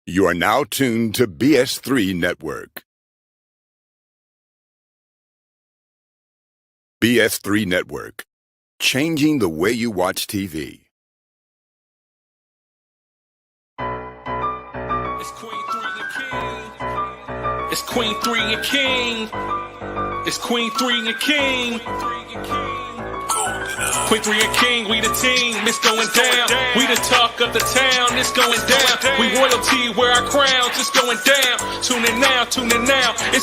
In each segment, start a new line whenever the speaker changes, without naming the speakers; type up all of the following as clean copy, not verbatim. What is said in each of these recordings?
You are now tuned to BS3 Network. BS3 Network, changing the way you watch TV.
It's Queen3 King. It's Queen3 King. It's Queen3 King. Queen3 King, we the team, it's going down. We the talk of the town, it's going down. We royalty, wear our crowns, it's going down. Tune in now, it's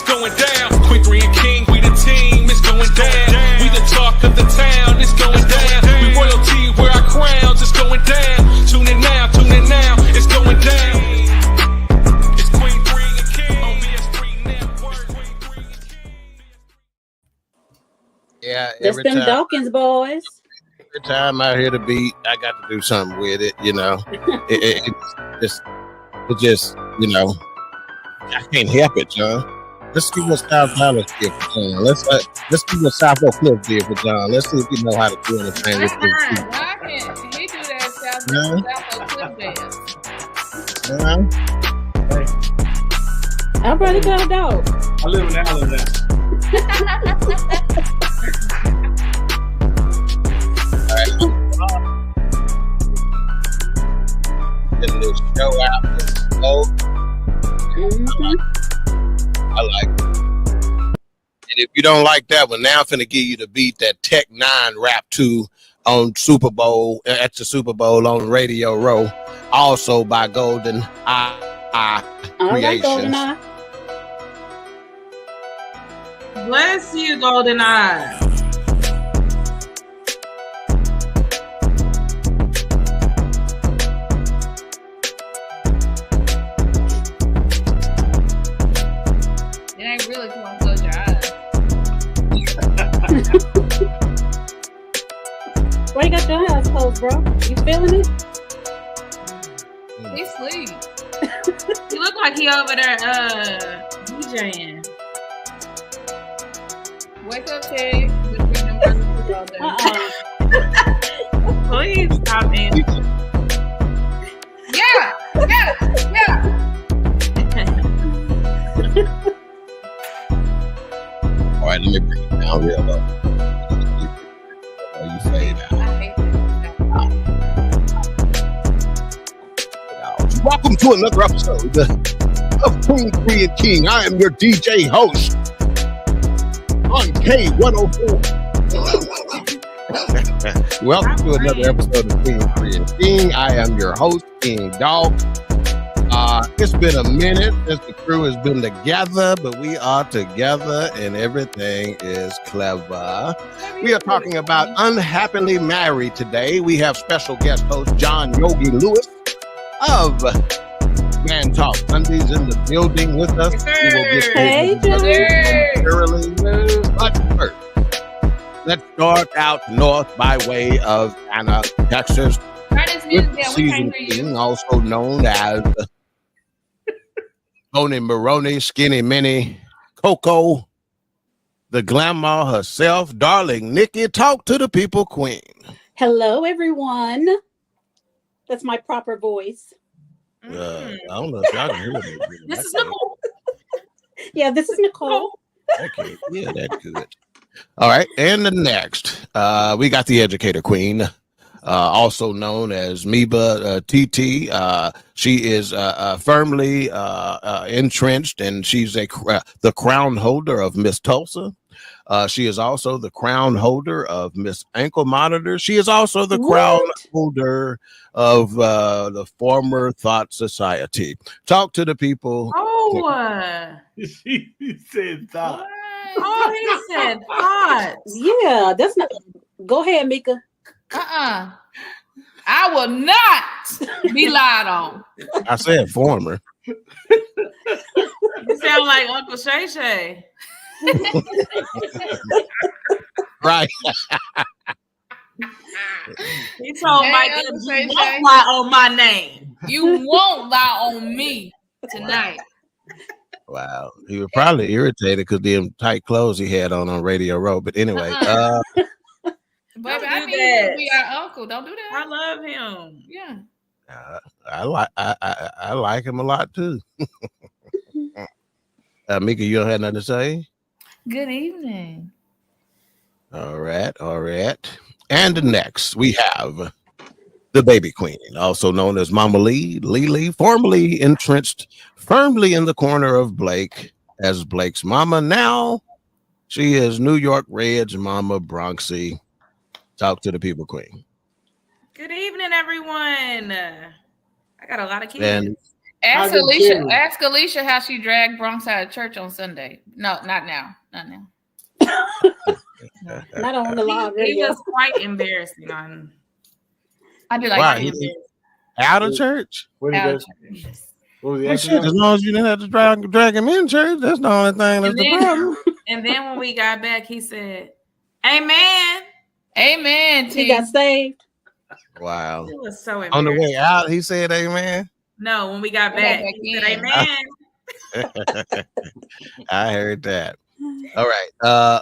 going down. Queen3 King, we the team, it's going down. We the talk of the town, it's going down. We royalty, wear our crowns, it's going down. Tune in now, it's going down. It's Queen3 King on BS3 Network.
Yeah,
That's them Dawkins boys.
Every time I hear the beat, I got to do something with it. You know, it just, you know, I can't help it, John. Let's see what South Dallas did for John. Let's see what South Oak Cliff did for John. Let's see if you know how to do anything with this.
Why can't he do that South Oak Cliff dance?
I'd rather got a dog.
I live in Allen now.
This show out is slow. I like it. And if you don't like that one, now I'm finna give you the beat that Tech 9 rap to on Super Bowl, at the Super Bowl on Radio Row, also by Golden Eye Creations.
Bless you, Golden Eye. It ain't real if you want to close your eyes.
Why you got your eyes closed, bro? You feeling it?
He sleep. He look like he over there DJing. Wake up, Ted. Please stop answering. Yeah.
All right, let me bring it down real low. You say that. Welcome to another episode of Queen3 King. I am your DJ host on K104. Welcome to another episode of Queen3 King. I am your host, King Dog. It's been a minute since the crew has been together, but we are together and everything is clever. We are talking about Unhappily Married today. We have special guest host John Yoggi Lewis of Man Talk Sundays in the building with us. We will get momentarily. But first, let's start out north by way of Anna, Texas. Season King, also known as Tony Maroney, Skinny Minnie, Coco, the grandma herself, darling Nikki. Talk to the people, Queen.
Hello, everyone. That's my proper voice.
I don't know if y'all can hear me.
This is Nicole.
Yeah, this is Nicole.
Okay, yeah, that's good. All right, and the next, we got the educator queen, also known as Meba TT. She is firmly entrenched, and she's the crown holder of Miss Tulsa. She is also the crown holder of Miss Ankle Monitor. She is also the crown holder of the former Thought Society. Talk to the people.
Oh,
He said thought.
Oh, he said thoughts.
Yeah, that's not. Go ahead, Mika.
I will not be lied on.
I said former.
You sound like Uncle Shay Shay.
Right.
He told Mike, you won't lie on my name. You won't lie on me tonight.
Wow. He was probably irritated because them tight clothes he had on Radio Row. But anyway.
Baby, I need you to be our uncle. Don't do that. I love him. Yeah.
I like him a lot too. Mika, you don't have nothing to say?
Good evening.
All right. And next we have the baby queen, also known as Mama Lee, formerly entrenched firmly in the corner of Blake as Blake's mama. Now she is New York Red's mama, Bronxy. Talk to the people, queen.
Good evening, everyone. I got a lot of kids.
And
Ask
How's it
Alicia.
feeling?
Ask Alicia how she dragged Bronx out of church on Sunday. No, not now. Not now.
Not on the live
It
radio.
was quite embarrassing. I did like
why?
that.
Out of church?
What did
Out of
they-
church.
what was the
Well,
action
shit, as
number?
long as you didn't have to drag him in church, that's the only thing that's the problem.
And then when we got back, he said, "Amen, amen."
He got saved.
Wow.
It was so
On the
embarrassing.
way out, he said amen.
No, when we got back, he said, "Amen."
I heard that. All right.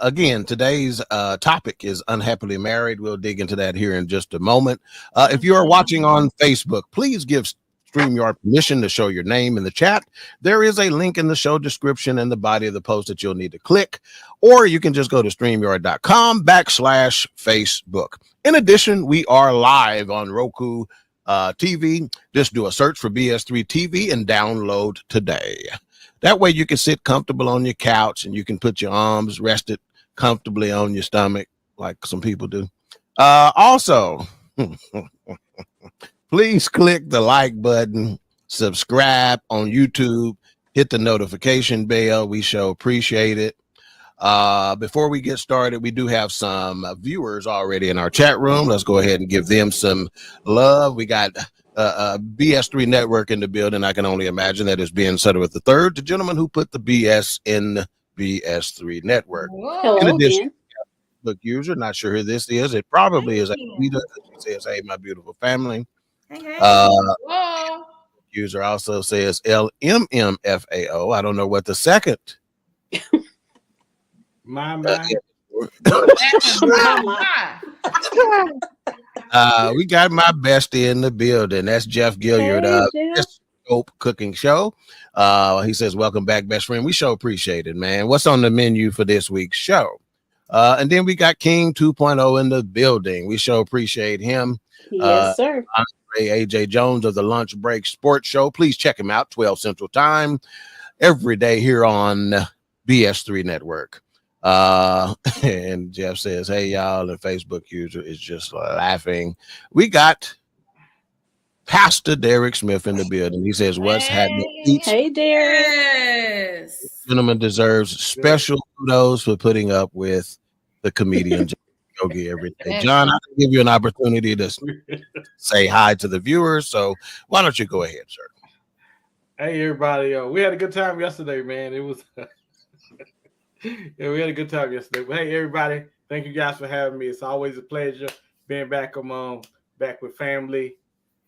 Again, today's topic is unhappily married. We'll dig into that here in just a moment. If you are watching on Facebook, please give StreamYard permission to show your name in the chat. There is a link in the show description and the body of the post that you'll need to click, or you can just go to StreamYard.com/Facebook. In addition, we are live on Roku TV. Just do a search for BS3 TV and download today. That way you can sit comfortable on your couch and you can put your arms rested comfortably on your stomach like some people do. Also, please click the like button, subscribe on YouTube, hit the notification bell. We sure appreciate it. Before we get started, we do have some viewers already in our chat room. Let's go ahead and give them some love. We got BS3 Network in the building. I can only imagine that is being settled with the third, the gentleman who put the BS in BS3 Network.
Hello
In addition,
again.
look, user, not sure who this is. It probably is Anita. She says, "Hey, my beautiful family."
Hey.
Uh, user also says LMMFAO. I don't know what the second.
My.
We got my bestie in the building. That's Jeff Gilliard.
Hey, Jeff.
Scope Cooking Show. He says, "Welcome back, best friend." We sure appreciate it, man. What's on the menu for this week's show? And then we got King 2.0 in the building. We sure appreciate him.
Yes, sir.
AJ Jones of the Lunch Break Sports Show. Please check him out, 12 Central Time, every day here on BS3 Network. And Jeff says, "Hey, y'all," and Facebook user is just laughing. We got Pastor Derek Smith in the building. He says, "What's happening?"
Hey, Derek.
Yes.
This gentleman deserves special kudos for putting up with the comedian Yoggi every day. John, I can give you an opportunity to say hi to the viewers, so why don't you go ahead, sir?
Hey, everybody. We had a good time yesterday, man. It was yeah, we had a good time yesterday. But hey, everybody, thank you guys for having me. It's always a pleasure being back back with family.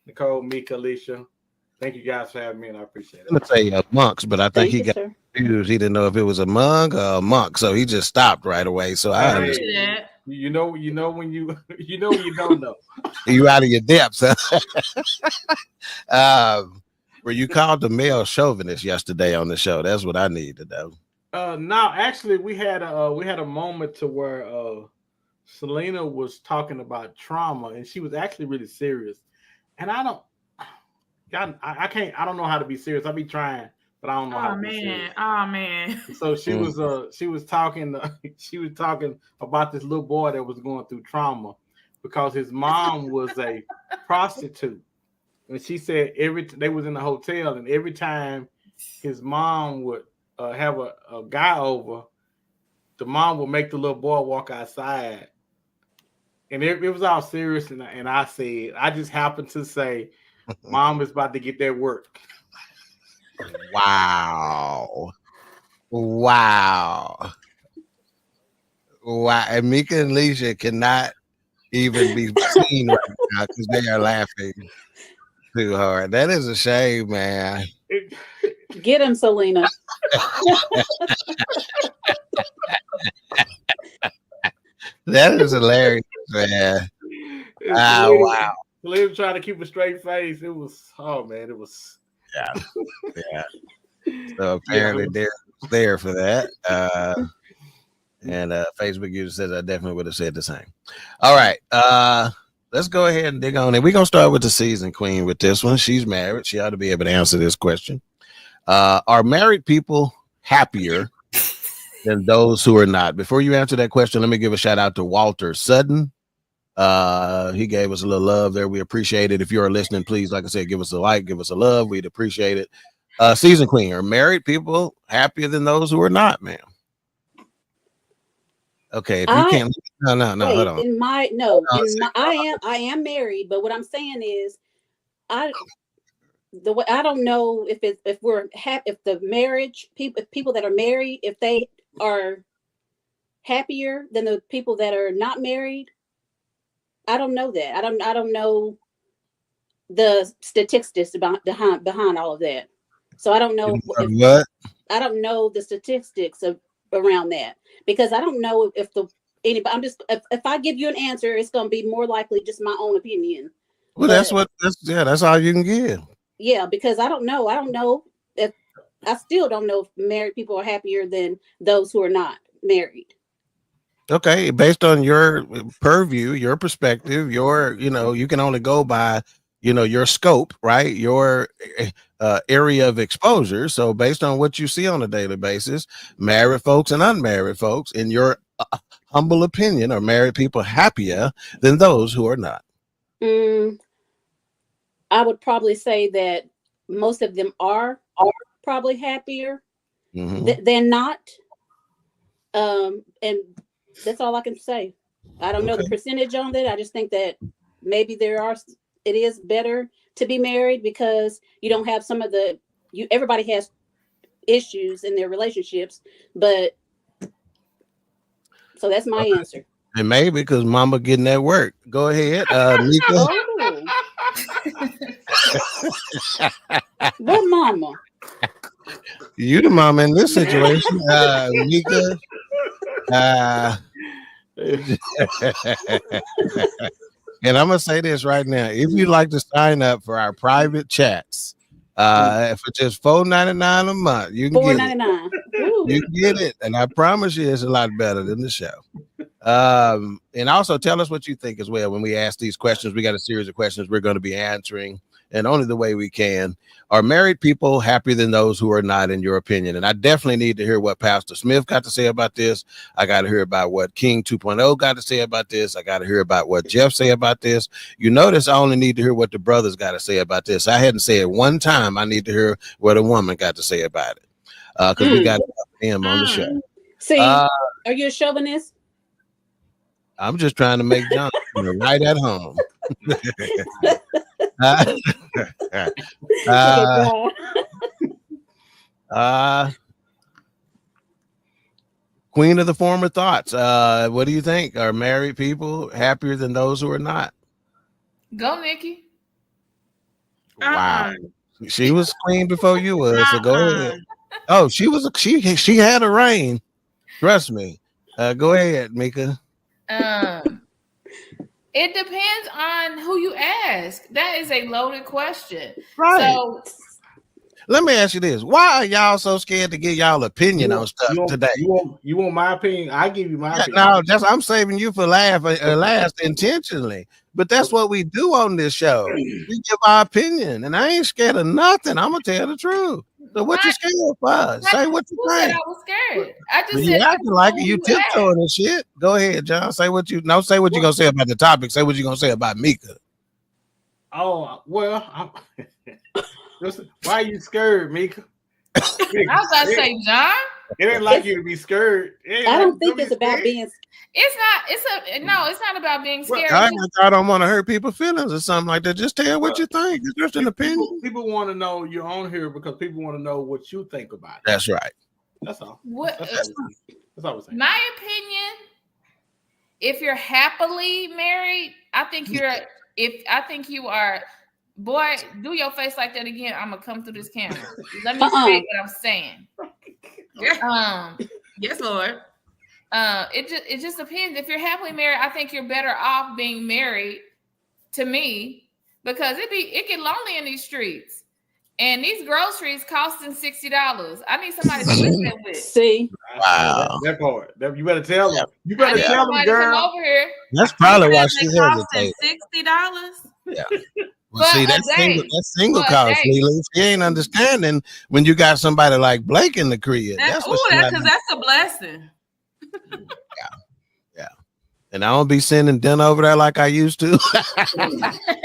Nicole, Mika, Alicia. Thank you guys for having me, and I appreciate it.
I'm gonna say monks, but I think he got confused. He didn't know if it was a mug or a monk, so he just stopped right away. So I understand.
You know when you when you don't know.
You out of your depths, huh? Were you called the male chauvinist yesterday on the show? That's what I need to know.
No, actually, we had a moment to where Selena was talking about trauma, and she was actually really serious. And I don't know how to be serious. I be trying, but I don't know how to be serious.
Oh man.
So she was talking about this little boy that was going through trauma because his mom was a prostitute. And she said they was in the hotel, and every time his mom would have a guy over, the mom would make the little boy walk outside. And it was all serious, and I said, I just happened to say, "Mom is about to get that work."
Wow. And Mika and Alicia cannot even be seen right now because they are laughing too hard. That is a shame, man.
Get him, Selena.
That is hilarious, man. Wow.
Liv tried to keep a straight face. It was, oh man, it was.
Yeah. So apparently they're there for that. And Facebook user says I definitely would have said the same. All right. Let's go ahead and dig on it. We're gonna start with the season queen with this one. She's married. She ought to be able to answer this question. Are married people happier than those who are not? Before you answer that question, let me give a shout out to Walter Sutton. He gave us a little love there. We appreciate it. If you're listening, please, like I said, give us a like, give us a love. We'd appreciate it. Season queen, are married people happier than those who are not, ma'am? Okay, if you can't, no,
wait,
hold on.
I am married, but what I'm saying is, I don't know if we're happy, if the marriage people that are married, if they are happier than the people that are not married. I don't know that. I don't know the statistics behind all of that. So I don't know
what.
I don't know the statistics around that, because I don't know if anybody. I'm just, if I give you an answer, it's going to be more likely just my own opinion.
Well, that's all you can give.
Yeah, because I don't know. I still don't know if married people are happier than those who are not married.
Okay, based on your purview, your perspective, you can only go by, your scope, right? Your area of exposure. So based on what you see on a daily basis, married folks and unmarried folks, in your humble opinion, are married people happier than those who are not?
I would probably say that most of them are probably happier than not. And that's all I can say. I don't know the percentage on that. I just think that maybe it is better to be married, because you don't have some of everybody has issues in their relationships, but so that's my answer.
And maybe because mama getting that work. Go ahead, Mika.
What mama?
You the mama in this situation, Mika. And I'm gonna say this right now: if you'd like to sign up for our private chats, for just $4.99 a month, you can get it. You can get it, and I promise you, it's a lot better than the show. And also tell us what you think as well. When we ask these questions, we got a series of questions we're going to be answering, and only the way we can. Are married people happier than those who are not, in your opinion? And I definitely need to hear what Pastor Smith got to say about this. I got to hear about what King 2.0 got to say about this. I got to hear about what Jeff say about this. You notice I only need to hear what the brothers got to say about this. I hadn't said one time. I need to hear what a woman got to say about it, because we got him on the show.
See, are you a chauvinist?
I'm just trying to make John right at home. Queen of the former thoughts. What do you think? Are married people happier than those who are not?
Go, Nikki.
Wow. She was queen before you was, so go ahead. Oh, she had a reign. Trust me. Go ahead, Mika.
It depends on who you ask. That is a loaded question.
Right.
So
let me ask you this: why are y'all so scared to get y'all opinion on stuff today?
You want my opinion? I give you my opinion.
No, I'm saving you for last intentionally. But that's what we do on this show. We give our opinion, and I ain't scared of nothing. I'm gonna tell the truth. So what you scared for? Say what you think.
I was scared. I just
said acting like you tiptoeing and shit. Go ahead, John. Say what you gonna say about the topic. Say what you gonna say about Mika.
Oh well, why are you scared, Mika?
I was about to say, John.
It ain't like you to be scared.
I don't think it's about being.
It's not about being scared.
I don't want to hurt people's feelings or something like that. Just tell what you think. It's just an opinion.
People want to know you're on here because people want to know what you think about it.
That's right.
That's all.
That's
all we're saying.
My opinion, if you're happily married, I think you are. Boy, do your face like that again. I'm gonna come through this camera. Let me say what I'm saying. Yes, Lord. It just depends. If you're happily married, I think you're better off being married, to me, because it get lonely in these streets, and these groceries costing $60. I need somebody to split that with.
See,
Wow.
That part. You better tell them. You
I
better
need
tell them,
somebody to come
girl.
over here.
That's probably why she
They costing
hesitated.
$60.
Yeah. Well, see,
For a day.
that's single
For a
cost,
day.
Lily. She ain't understanding when you got somebody like Blake in the crib. That's what she
Because that's a blessing.
Yeah. And I don't be sending dinner over there like I used to.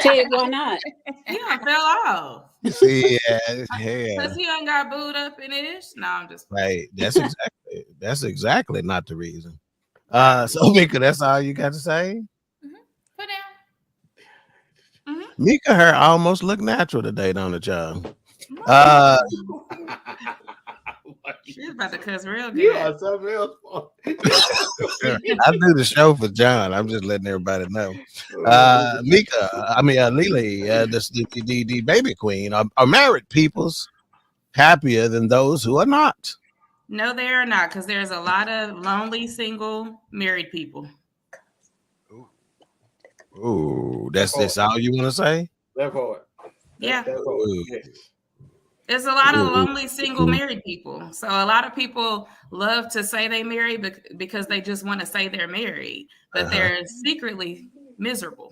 Ted, why not?
He done fell off.
See, yeah.
Because he done got booed up in it. No, I'm just
Right. That's exactly not the reason. So Mika, that's all you got to say?
Put down.
Mika, her almost look natural today, don't it, y'all?
She's about to cuss real
You
good.
are something else.
I do the show for John. I'm just letting everybody know. Lily, the baby queen, are married people's happier than those who are not?
No, they are not, because there's a lot of lonely, single, married people.
Ooh, that's all you want to say?
That part.
Yeah.
That part.
Ooh.
Yes.
There's a lot of lonely, single, married people. So a lot of people love to say they married because they just want to say they're married, but they're secretly miserable.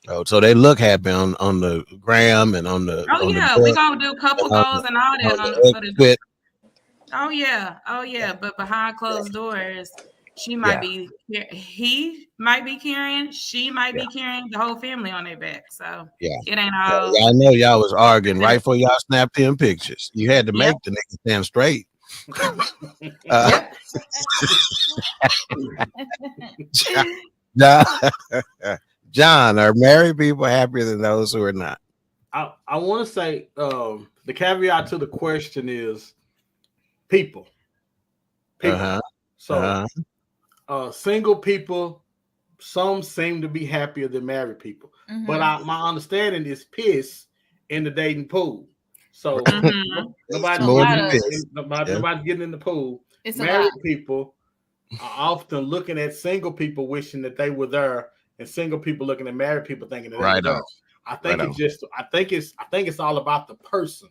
Oh, so they look happy on the gram and on the.
Oh,
on
yeah.
the
We're going to do couple goals and all that. Oh, yeah. But behind closed doors, he might be carrying, she might be carrying the whole family on their back. So it ain't all.
Yeah, I know y'all was arguing right before y'all snapped them pictures. You had to make the nigga stand straight. John, are married people happier than those who are not?
I want to say the caveat to the question is people. So single people, some seem to be happier than married people. But my understanding is piss in the dating pool. So nobody's getting in the pool. Married people are often looking at single people wishing that they were there, and single people looking at married people thinking that they were there. I think it's all about the person.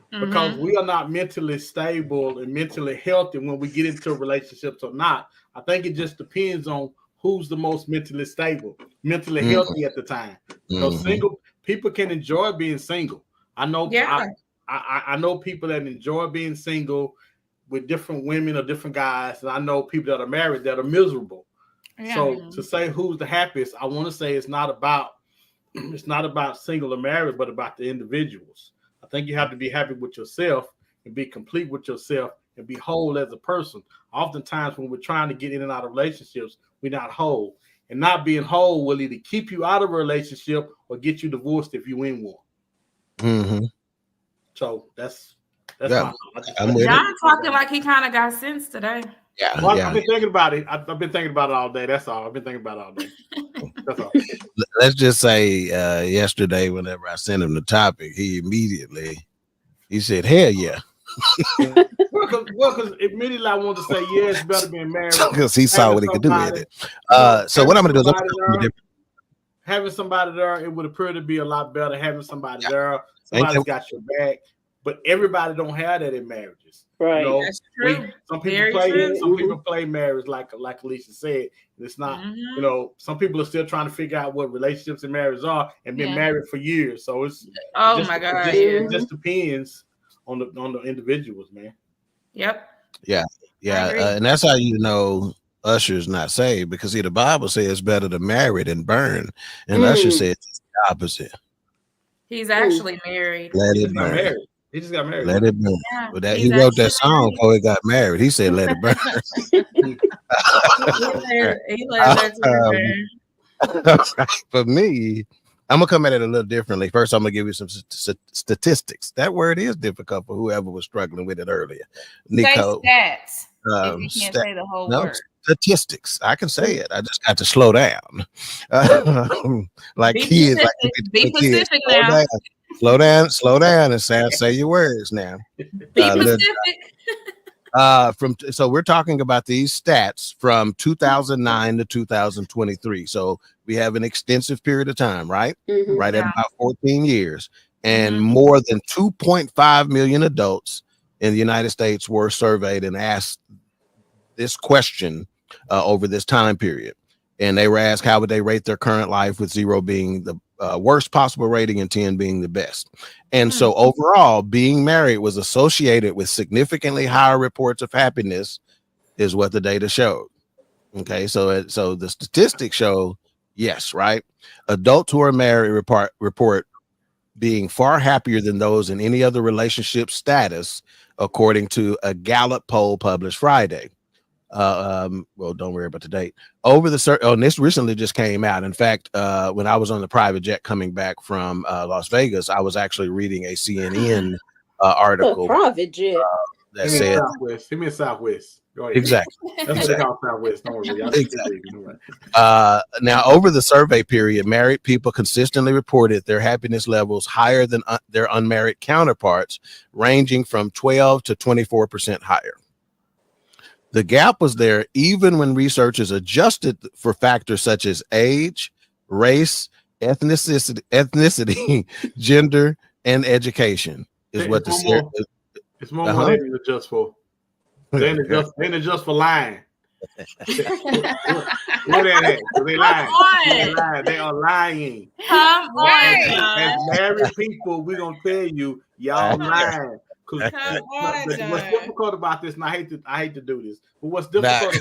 Because we are not mentally stable and mentally healthy when we get into relationships or not. I think it just depends on who's the most mentally stable, mentally healthy at the time. Because single people can enjoy being single. I know I know people that enjoy being single with different women or different guys, and I know people that are married that are miserable. Yeah. So to say who's the happiest, I want to say it's not about single or married, but about the individuals. I think you have to be happy with yourself and be complete with yourself and be whole as a person. Oftentimes when we're trying to get in and out of relationships, we're not whole. And not being whole will either keep you out of a relationship or get you divorced if you in one. So that's my
John talking like he kind of got sense today.
I've been thinking about it. I've been thinking about it all day. That's all. I've been thinking about it all day. That's all.
Let's just say yesterday, whenever I sent him the topic, he said, "Hell yeah."
Because immediately I wanted to say, yeah, it's better being married.
Because he saw what he could do with it. So what I'm going to do is
having somebody there, it would appear to be a lot better having somebody there. Somebody's got your back. But everybody don't have that in marriages.
Right.
You know,
that's true.
Some people play marriage like Alicia said. And it's not, you know, some people are still trying to figure out what relationships and marriage are and been married for years. So it's it just depends on the individuals, man.
Yep.
Yeah. And that's how you know Usher's not saved, because the Bible says it's better to marry than burn. And Usher says it's the opposite.
He's actually married.
Let it burn.
He just got married.
Let it burn.
Yeah,
but he wrote that song before he got married. He said, "Let it burn."
he let it burn.
For me, I'm gonna come at it a little differently. First, I'm gonna give you some statistics. That word is difficult for whoever was struggling with it earlier. Nico,
say stats. If you can't say the whole word.
Statistics. I can say it. I just got to slow down. Like
be
kids,
be specific now.
Slow down, and say your words now.
Be specific.
So we're talking about these stats from 2009 to 2023. So we have an extensive period of time, right?
Mhm.
Right at
Yeah.
about 14 years, and
Mhm.
more than 2.5 million adults in the United States were surveyed and asked this question over this time period. And they were asked how would they rate their current life, with 0 being the worst possible rating and 10 being the best. And so overall, being married was associated with significantly higher reports of happiness, is what the data showed. Okay, so the statistics show, yes, right? Adults who are married report being far happier than those in any other relationship status, according to a Gallup poll published Friday. Well, don't worry about the date. And this recently just came out. In fact, when I was on the private jet coming back from Las Vegas, I was actually reading a CNN
A
article
private jet.
that
Give me
said
Southwest. Give me a Southwest. Go ahead.
exactly.
That's what they call Southwest. Don't worry. Y'all
Now, over the survey period, married people consistently reported their happiness levels higher than their unmarried counterparts, ranging from 12 to 24% higher. The gap was there even when researchers adjusted for factors such as age, race, ethnicity, gender, and education. Is what the
it's more they didn't adjust for. They didn't adjust for lying. What they lying? They are lying.
Come on,
As
John.
married people, we're gonna tell you, y'all lying.
Come on,
What's
John.
difficult about this, and I hate to do this, but what's difficult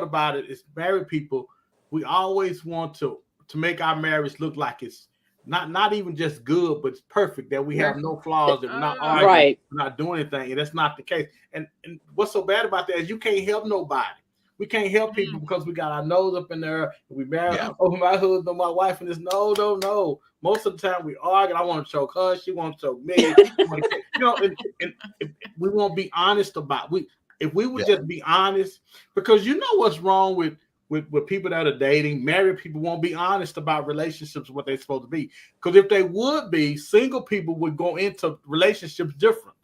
about it is married people, we always want to make our marriage look like it's not even just good, but it's perfect, that we have no flaws, that we're not arguing,
Right.
we're not doing anything, and that's not the case. And what's so bad about that is you can't help nobody. We can't help people because we got our nose up in there and we married. Yeah. Oh, my husband, my wife, and this. No. Most of the time we argue. I want to choke her. She wants to choke me. And we won't be honest about. If we would just be honest, because you know what's wrong with people that are dating, married people won't be honest about relationships, what they're supposed to be. Because if they would be, single people would go into relationships different.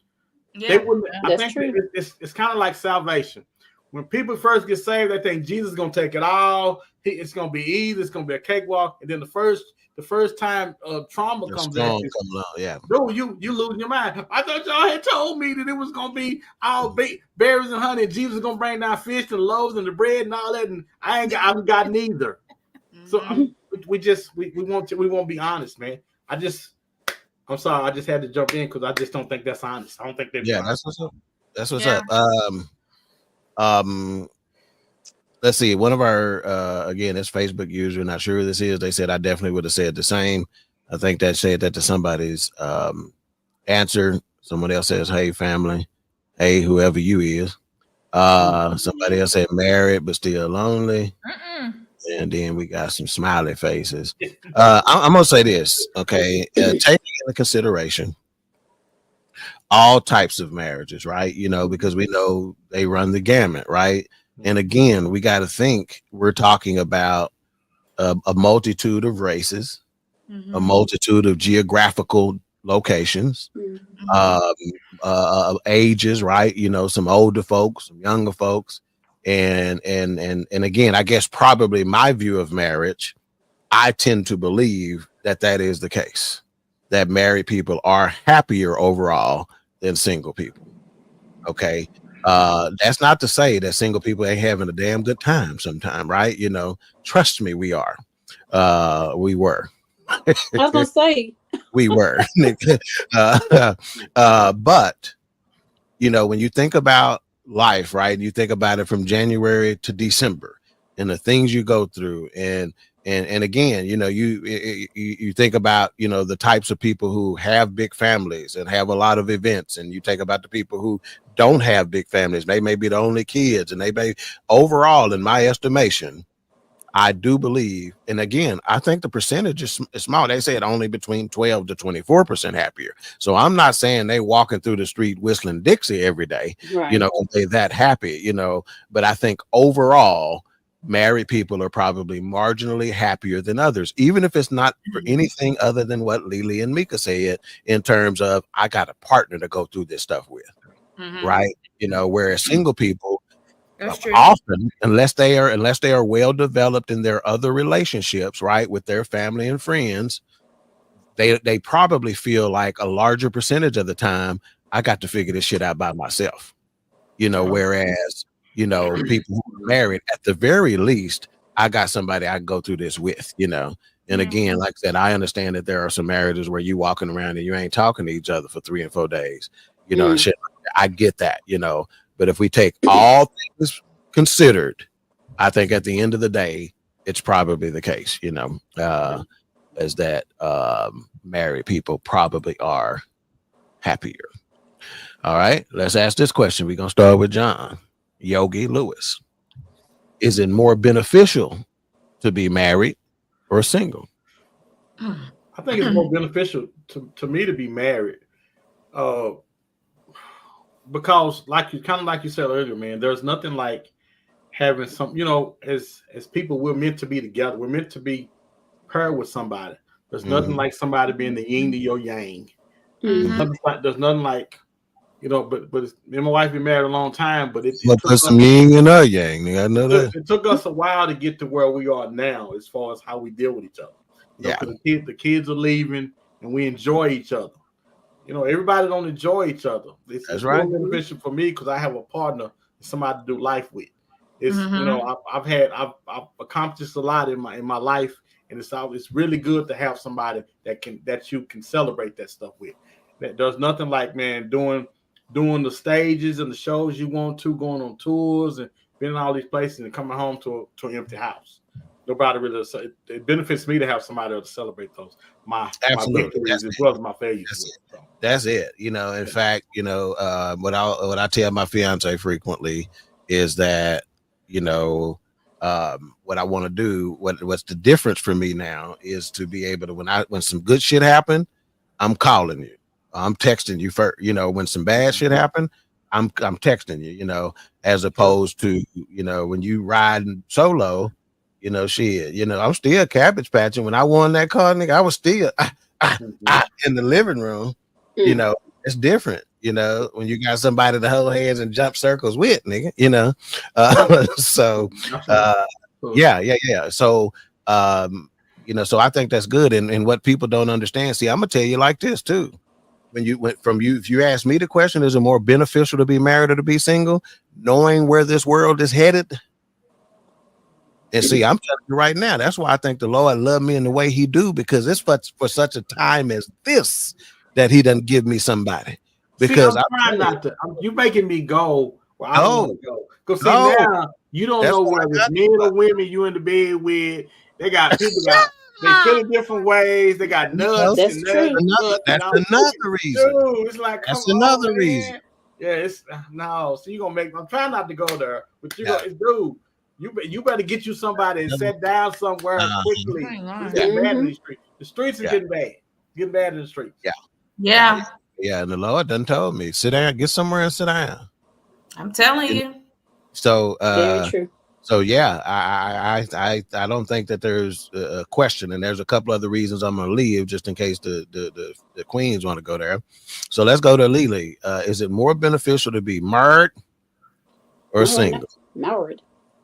Yeah.
They wouldn't. I
That's
think
true.
it's kind of like salvation. When people first get saved, they think Jesus is gonna take it all. It's gonna be easy. It's gonna be a cakewalk. And then the first time trauma comes at you, no, you losing your mind. I thought y'all had told me that it was gonna be all berries and honey. And Jesus is gonna bring down fish and loaves and the bread and all that. And I ain't got neither. So we won't be honest, man. I'm sorry. I just had to jump in because I just don't think that's honest. I don't think they're
that's what's up. That's what's up. Let's see. One of our again, this Facebook user, not sure who this is. They said I definitely would have said the same. I think that said that to somebody's answer. Someone else says, "Hey, family. Hey, whoever you is." Somebody else said married but still lonely. And then we got some smiley faces. I'm gonna say this, okay? Taking into consideration all types of marriages, right? Because we know they run the gamut, right? And again, we got to think we're talking about a multitude of races, a multitude of geographical locations, ages, right? Some older folks, some younger folks, and again, I guess probably my view of marriage, I tend to believe that is the case, that married people are happier overall than single people. Okay. That's not to say that single people ain't having a damn good time sometime, right? Trust me, we are. We were.
I was gonna say
we were. But when you think about life, right? You think about it from January to December and the things you go through, and again, you think about the types of people who have big families and have a lot of events, and you think about the people who don't have big families. They may be the only kids, and they may, overall, in my estimation, I do believe, and again, I think the percentage is small. They said only between 12 to 24% happier. So I'm not saying they walking through the street whistling Dixie every day,
right.
They that happy, but I think overall, married people are probably marginally happier than others, even if it's not for anything other than what Lily and Mika said in terms of, I got a partner to go through this stuff with. right? You know, whereas single people
That's true.
often, unless they are well developed in their other relationships, right, with their family and friends, they probably feel like a larger percentage of the time I got to figure this shit out by myself. You know, whereas, you know, people who are married, at the very least, I got somebody I can go through this with, you know. And again, like I said, I understand that there are some marriages where you walking around and you ain't talking to each other for 3 and 4 days, you know, and shit. I get that, you know. But if we take all things considered, I think at the end of the day, it's probably the case, you know, is that married people probably are happier. All right, let's ask this question. We're going to start with John. Yoggi Lewis. Is it more beneficial to be married or single?
I think it's more beneficial to me to be married. Because like you said earlier, man, there's nothing like having some, you know, as people, we're meant to be together. We're meant to be paired with somebody. There's nothing like somebody being the yin to your yang. There's nothing like, you know, but me and my wife been married a long time, but it took us
some yin and a yang. I know that.
It took us a while to get to where we are now, as far as how we deal with each other. You know, the kids are leaving, and we enjoy each other. You know, everybody don't enjoy each other. It's more beneficial for me because I have a partner, somebody to do life with. It's you know, I've accomplished a lot in my life, and it's really good to have somebody that you can celebrate that stuff with. There's nothing like, man, doing the stages and the shows you want to, going on tours and being in all these places and coming home to an empty house. Nobody really. It benefits me to have somebody to celebrate those my victories as well as my failures.
That's it. You know, in fact, you know, what I tell my fiance frequently is that, you know, what I want to do, what's the difference for me now is to be able to, when some good shit happen, I'm calling you. I'm texting you first. You know, when some bad shit happen, I'm texting you, you know, as opposed to, you know, when you riding solo, you know, shit, you know, I'm still cabbage patching. When I won that car, nigga, I was still in the living room. You know, it's different, you know, when you got somebody to hold hands and jump circles with, nigga, you know. So yeah. So you know, so I think that's good. And what people don't understand, see, I'm gonna tell you like this too. If you ask me the question, is it more beneficial to be married or to be single, knowing where this world is headed? And see, I'm telling you right now, that's why I think the Lord loved me in the way he do, because it's for such a time as this that he doesn't give me somebody. Because
see, I'm trying not to. You making me go where I don't want to go. Because see, now you don't know whether it's men or women you in the bed with. They got people they feel in different ways. They got nuts.
That's true.
That's another reason.
Dude, it's like,
that's another reason.
Yeah, it's no. So you gonna make. I'm trying not to go there, but dude. You better get you somebody and sit down somewhere quickly. It's getting bad in the street. The streets are getting bad. Getting bad in the streets.
Yeah.
And the Lord done told me, sit down, get somewhere and sit down.
I'm telling you.
So
very true.
So yeah, I don't think that there's a question, and there's a couple other reasons I'm gonna leave just in case the queens want to go there. So let's go to Lily. Is it more beneficial to be married or single?
Married.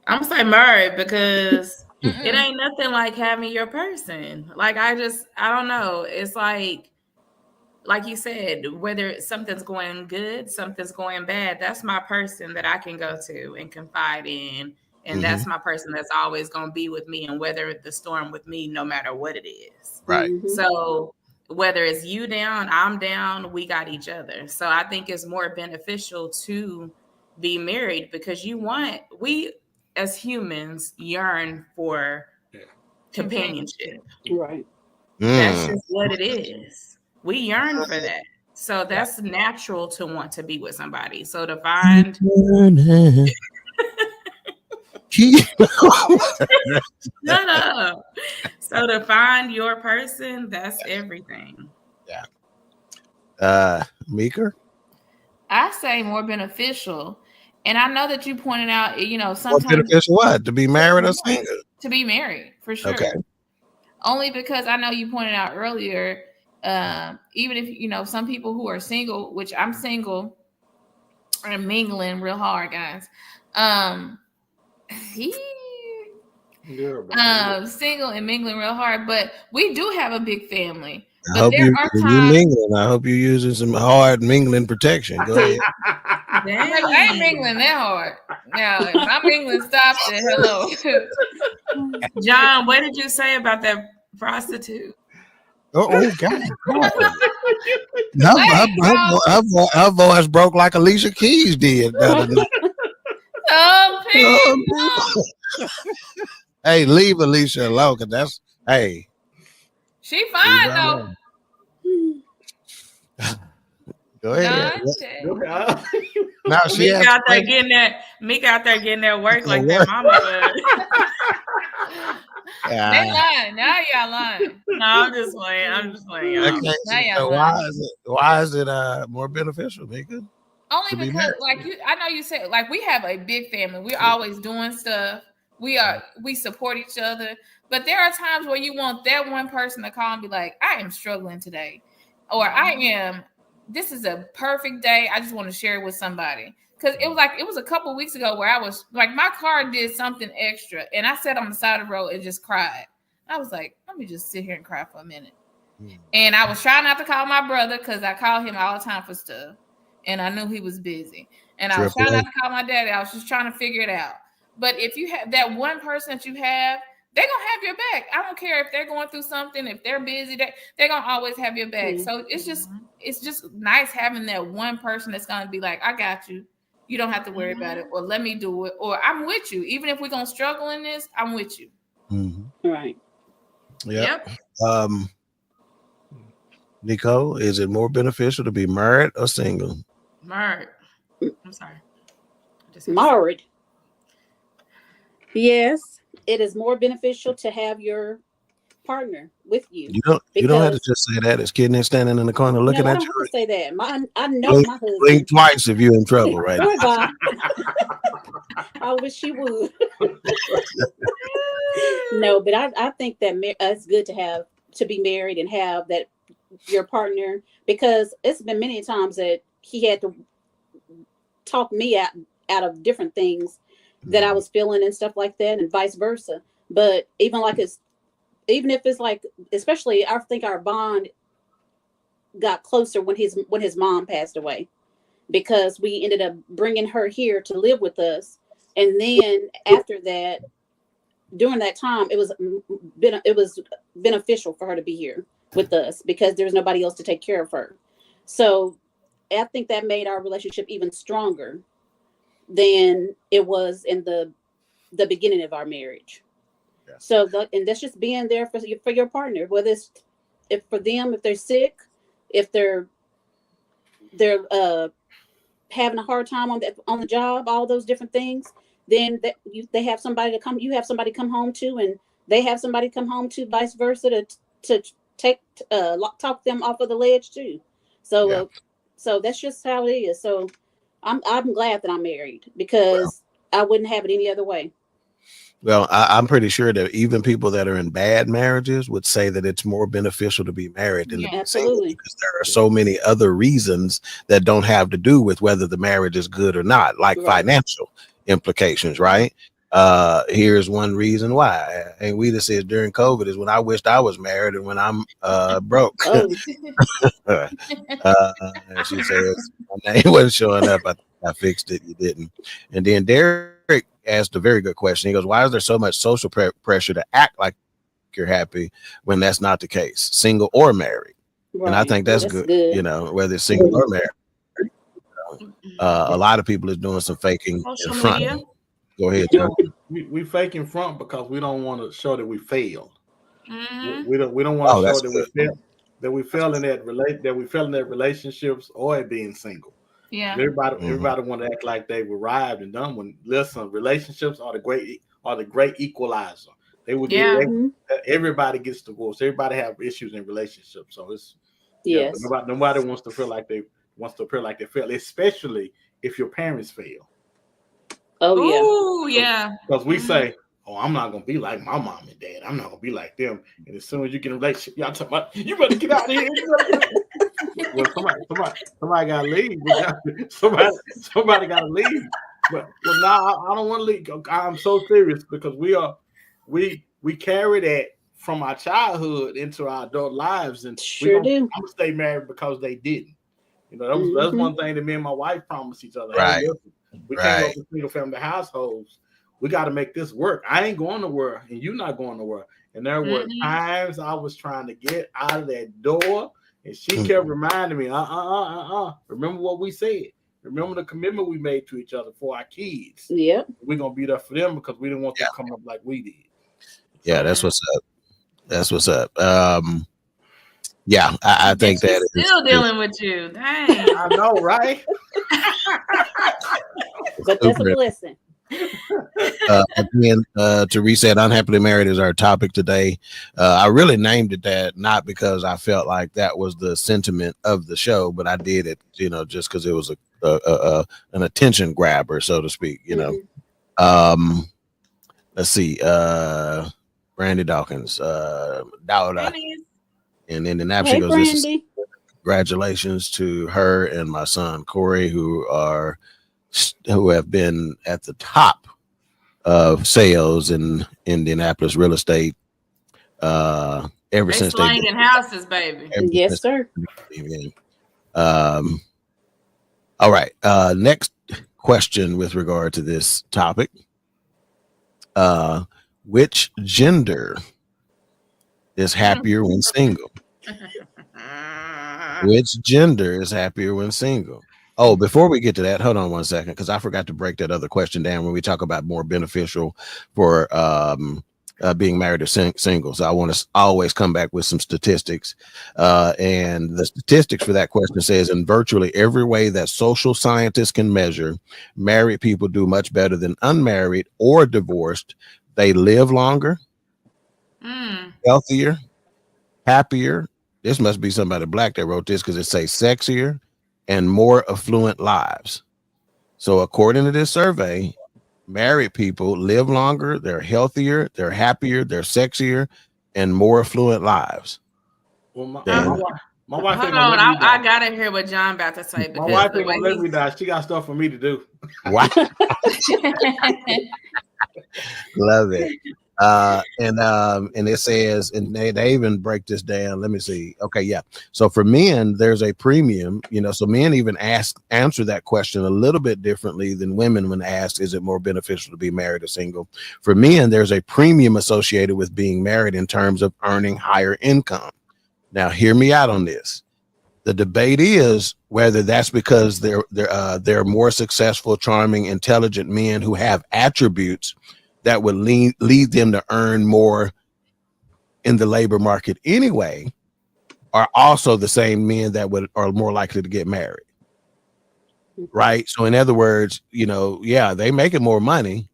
I'm gonna say married because it ain't nothing like having your person. Like I don't know. It's like you said, whether something's going good, something's going bad, that's my person that I can go to and confide in. And that's my person that's always going to be with me and weather the storm with me, no matter what it is.
Right.
So whether it's you down, I'm down, we got each other. So I think it's more beneficial to be married because we as humans yearn for companionship.
Right.
That's just what it is. We yearn for that. So that's natural to want to be with somebody. So to find no. So to find your person, that's everything.
Yeah. Meeker?
I say more beneficial. And I know that you pointed out, you know, sometimes
more beneficial what? To be married or single?
To be married, for sure.
Okay.
Only because I know you pointed out earlier, even if, you know, some people who are single, which I'm single, and mingling real hard, guys. He single and mingling real hard, but we do have a big family.
I
But
hope
there are times
mingling. I hope you're using some hard mingling protection. Go ahead.
I ain't mingling that hard. Now, if my mingling stops, then hello.
John, what did you say about that prostitute?
Oh God! Her voice broke like Alicia Keys did.
People.
Hey, leave Alicia alone, cause that's
she fine though.
Go ahead.
Now she out there getting that. Meek out there getting that work like that mama does.
They lying. Now y'all lying.
No, I'm just playing. Y'all.
Okay. So why is it more beneficial, Mika?
Only because I know you said we have a big family. We're always doing stuff. We support each other. But there are times where you want that one person to call and be like, I am struggling today. Or this is a perfect day. I just want to share it with somebody. Because it was a couple weeks ago where I was my car did something extra. And I sat on the side of the road and just cried. I was like, let me just sit here and cry for a minute. And I was trying not to call my brother because I call him all the time for stuff. And I knew he was busy. And I was trying not to call my daddy. I was just trying to figure it out. But if you have that one person that you have, they're going to have your back. I don't care if they're going through something, if they're busy, they're going to always have your back. So it's just nice having that one person that's going to be like, I got you. You don't have to worry about it. Or let me do it. Or I'm with you. Even if we're going to struggle in this, I'm with you.
Mm-hmm.
Right.
Yep. Nico, is it more beneficial to be married or single?
Married. I'm sorry.
Married. Yes, it is more beneficial to have your partner with you.
You don't have to just say that. It's Kidney standing in the corner looking at you.
I don't have to say that. I know my husband.
Blink twice if you're in trouble, right?
I wish you would. No, but I think that it's good to be married and have that your partner, because it's been many times that he had to talk me out of different things that I was feeling and stuff like that, and vice versa. But even if it's like, especially I think our bond got closer when his mom passed away, because we ended up bringing her here to live with us, and then after that, during that time, it was beneficial for her to be here with us because there was nobody else to take care of her. So I think that made our relationship even stronger than it was in the beginning of our marriage. Yeah. So and that's just being there for your partner, whether it's if they're sick, if they're having a hard time on the job, all those different things, then they have somebody to come. You have somebody come home to, and they have somebody come home to, vice versa, to talk them off of the ledge too. So so that's just how it is. So I'm glad that I'm married, because I wouldn't have it any other way.
Well, I'm pretty sure that even people that are in bad marriages would say that it's more beneficial to be married than to be single, because there are so many other reasons that don't have to do with whether the marriage is good or not, like financial implications, right? Here's one reason why. And we just said during COVID is when I wished I was married and when I'm broke. And she says my name wasn't showing up. I fixed it. You didn't. And then Derek asked a very good question. He goes, why is there so much social pressure to act like you're happy when that's not the case, single or married? Right. And I think that's good. You know, whether it's single or married. A lot of people is doing some faking in front. Media. Go ahead, Joe.
We fake in front because we don't want to show that we failed. Mm-hmm. We don't want to show that we failed in that relationships or at being single. Yeah, everybody want to act like they've arrived and done. When listen, relationships are the great equalizer. They would everybody gets divorced. Everybody have issues in relationships. So it's nobody wants to feel like they fail, especially if your parents fail.
Oh
yeah.
Because we say, "Oh, I'm not gonna be like my mom and dad. I'm not gonna be like them." And as soon as you get in a relationship, y'all talking about, you better get out of here. Well, somebody got to leave. Somebody got to leave. But well, now I don't want to leave. I'm so serious because we carry that from our childhood into our adult lives, and
Sure do.
I'm gonna stay married because they didn't. You know, that's one thing that me and my wife promised each other.
Right.
Hey, listen, we can't go to single family households. We got to make this work. I ain't going nowhere, and you're not going nowhere. And there were times I was trying to get out of that door, and she kept reminding me, remember what we said. Remember the commitment we made to each other for our kids.
Yep.
We're going to be there for them because we didn't want them to come up like we did.
Yeah, that's what's up. That's what's up. Yeah, I think that
is still dealing with you. Dang.
I know, right?
But that's a blessing.
Again, Teresa said Unhappily Married is our topic today. I really named it that not because I felt like that was the sentiment of the show, but I did it, just because it was an attention grabber, so to speak, Let's see, Brandy Dawkins, Dowda in Indianapolis.
Hey,
goes,
Brandy.
Congratulations to her and my son Corey, who have been at the top of sales in Indianapolis real estate ever since they've been
houses, baby.
Yes, sir.
All right. Next question with regard to this topic. Which gender is happier when single? Which gender is happier when single? Oh, before we get to that, hold on one second, because I forgot to break that other question down when we talk about more beneficial for being married or single. So I want to always come back with some statistics. And the statistics for that question says in virtually every way that social scientists can measure, married people do much better than unmarried or divorced. They live longer, healthier, happier. This must be somebody black that wrote this because it says sexier and more affluent lives. So according to this survey, married people live longer, they're healthier, they're happier, they're sexier, and more affluent lives.
Well, my wife
hold on, I gotta hear what John about to say.
My wife ain't gonna let me die. She got stuff for me to do.
Wow. Love it. And it says, and they even break this down. Let me see. Okay, yeah. So for men, there's a premium, so men even answer that question a little bit differently than women when asked, is it more beneficial to be married or single? For men, there's a premium associated with being married in terms of earning higher income. Now, hear me out on this. The debate is whether that's because they're more successful, charming, intelligent men who have attributes that would lead them to earn more in the labor market anyway, are also the same men that are more likely to get married. Right. So in other words, they making more money.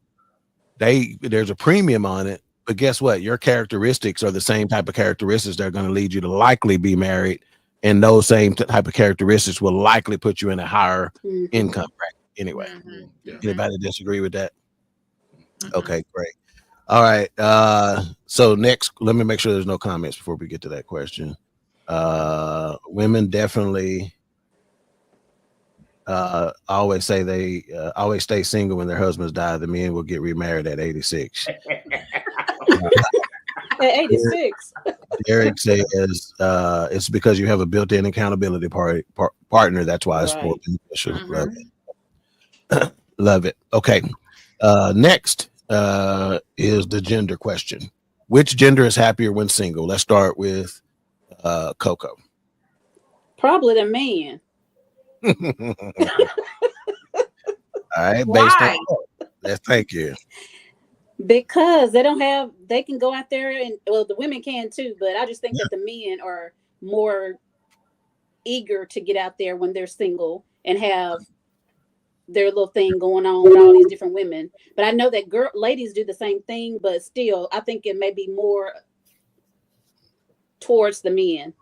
There's a premium on it, but guess what? Your characteristics are the same type of characteristics that are going to lead you to likely be married. And those same type of characteristics will likely put you in a higher income bracket anyway. Anybody disagree with that? Okay, great. All right. So next, let me make sure there's no comments before we get to that question. Women definitely always say they always stay single when their husbands die. The men will get remarried at 86.
At 86.
Derek says it's because you have a built-in accountability partner. That's why it's more beneficial. Love it. Love it. Okay. Next is the gender question. Which gender is happier when single? Let's start with Coco.
Probably the man.
All right.
Why?
Thank you.
Because they can go out there and, well, the women can too, but I just think that the men are more eager to get out there when they're single and have their little thing going on with all these different women. But I know that ladies do the same thing, but still, I think it may be more towards the men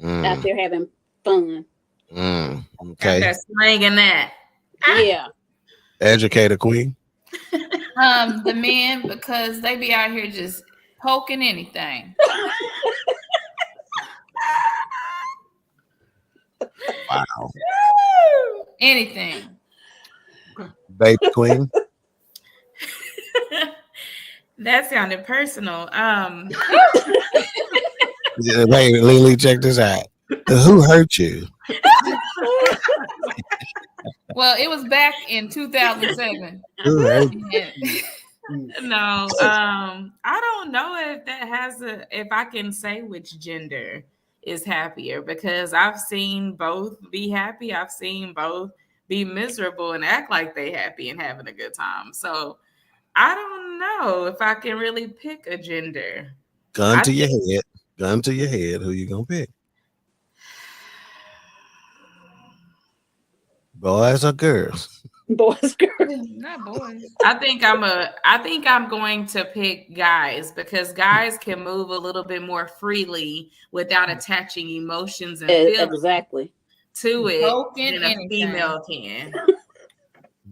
out there having fun.
Okay.
That's slanging that.
Yeah.
Educator Queen.
The men, because they be out here just poking anything.
Wow.
Anything.
Baby queen.
That sounded personal.
Wait, Lily, check this out. Who hurt you?
Well, it was back in 2007.
Who hurt you?
No, I don't know if that has if I can say which gender is happier, because I've seen both be happy. I've seen both be miserable and act like they happy and having a good time. So I don't know if I can really pick a gender.
Gun to your head. Gun to your head. Who you gonna pick? Boys or girls?
Boys, girls.
Not boys.
I think I'm going to pick guys, because guys can move a little bit more freely without attaching emotions and feelings
Exactly
to it
Token
than a
anything.
female can.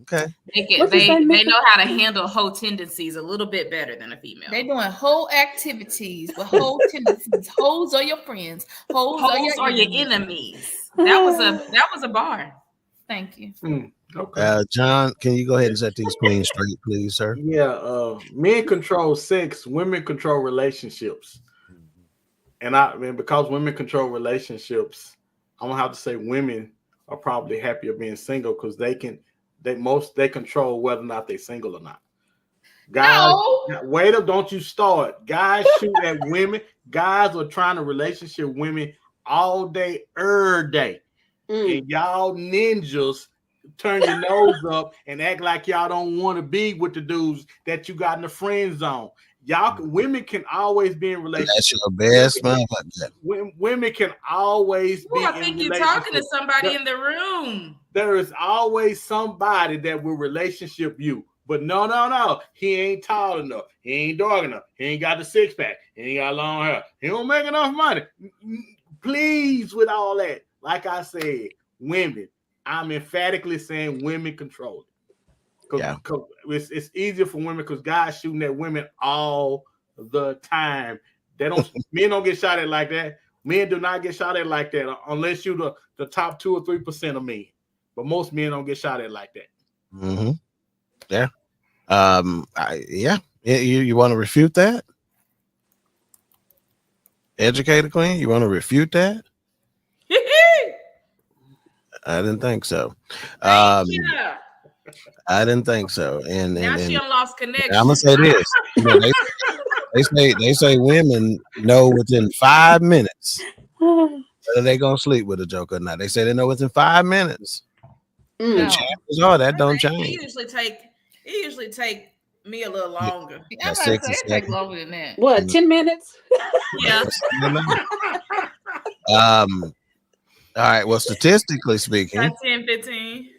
Okay.
They know how to handle whole tendencies a little bit better than a female.
They doing whole activities with whole tendencies. Hoes are your friends. Hoes are your
enemies. That was a bar.
Thank you.
Okay.
John, can you go ahead and set these queens straight, please, sir?
Yeah. Men control sex. Women control relationships. And because women control relationships, I'm gonna have to say women are probably happier being single, because they control whether or not they're single or not. Guys, wait up, don't you start. Guys shoot at women. Guys are trying to relationship women all day, every day. And y'all ninjas turn your nose up and act like y'all don't want to be with the dudes that you got in the friend zone. Women can always be in relationships.
That's your best motherfucker.
Women can always be.
I think you're talking to somebody in the room.
There is always somebody that will relationship you. But no. He ain't tall enough. He ain't dark enough. He ain't got the six pack. He ain't got long hair. He don't make enough money. Please, with all that. Like I said, women. I'm emphatically saying women control it. Because it's easier for women, because guys shooting at women all the time. Men don't get shot at like that. Men do not get shot at like that unless you're the top 2 or 3% of men. But most men don't get shot at like that.
Mm-hmm. Yeah. You want to refute that? Educated queen, you want to refute that? I didn't think so. I didn't think so. And
now she lost connection.
I'm gonna say this. They say women know within 5 minutes whether they gonna sleep with a joke or not. They say they know within 5 minutes. The chances are that don't change.
It usually take me a little longer.
I'm about to say it takes longer than that.
What, 10 minutes?
Yeah.
All right. Well, statistically speaking,
10, 15.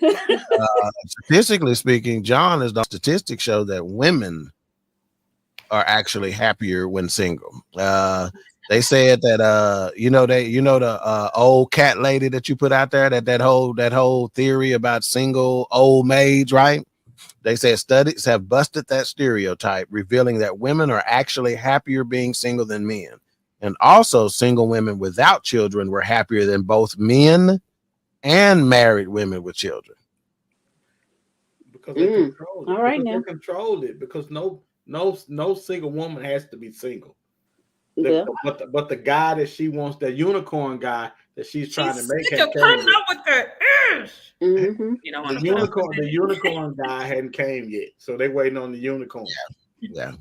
Statistically speaking, John, is the statistics show that women are actually happier when single. They said that the old cat lady that you put out there, that whole theory about single old maids, right? They said studies have busted that stereotype, revealing that women are actually happier being single than men. And also, single women without children were happier than both men and married women with children.
Because they control it.
All right, now.
They control it, because no single woman has to be single. But the guy that she wants, that unicorn guy that she's trying to make,
up with the
the unicorn guy hadn't came yet, so they waiting on the unicorn.
Yeah.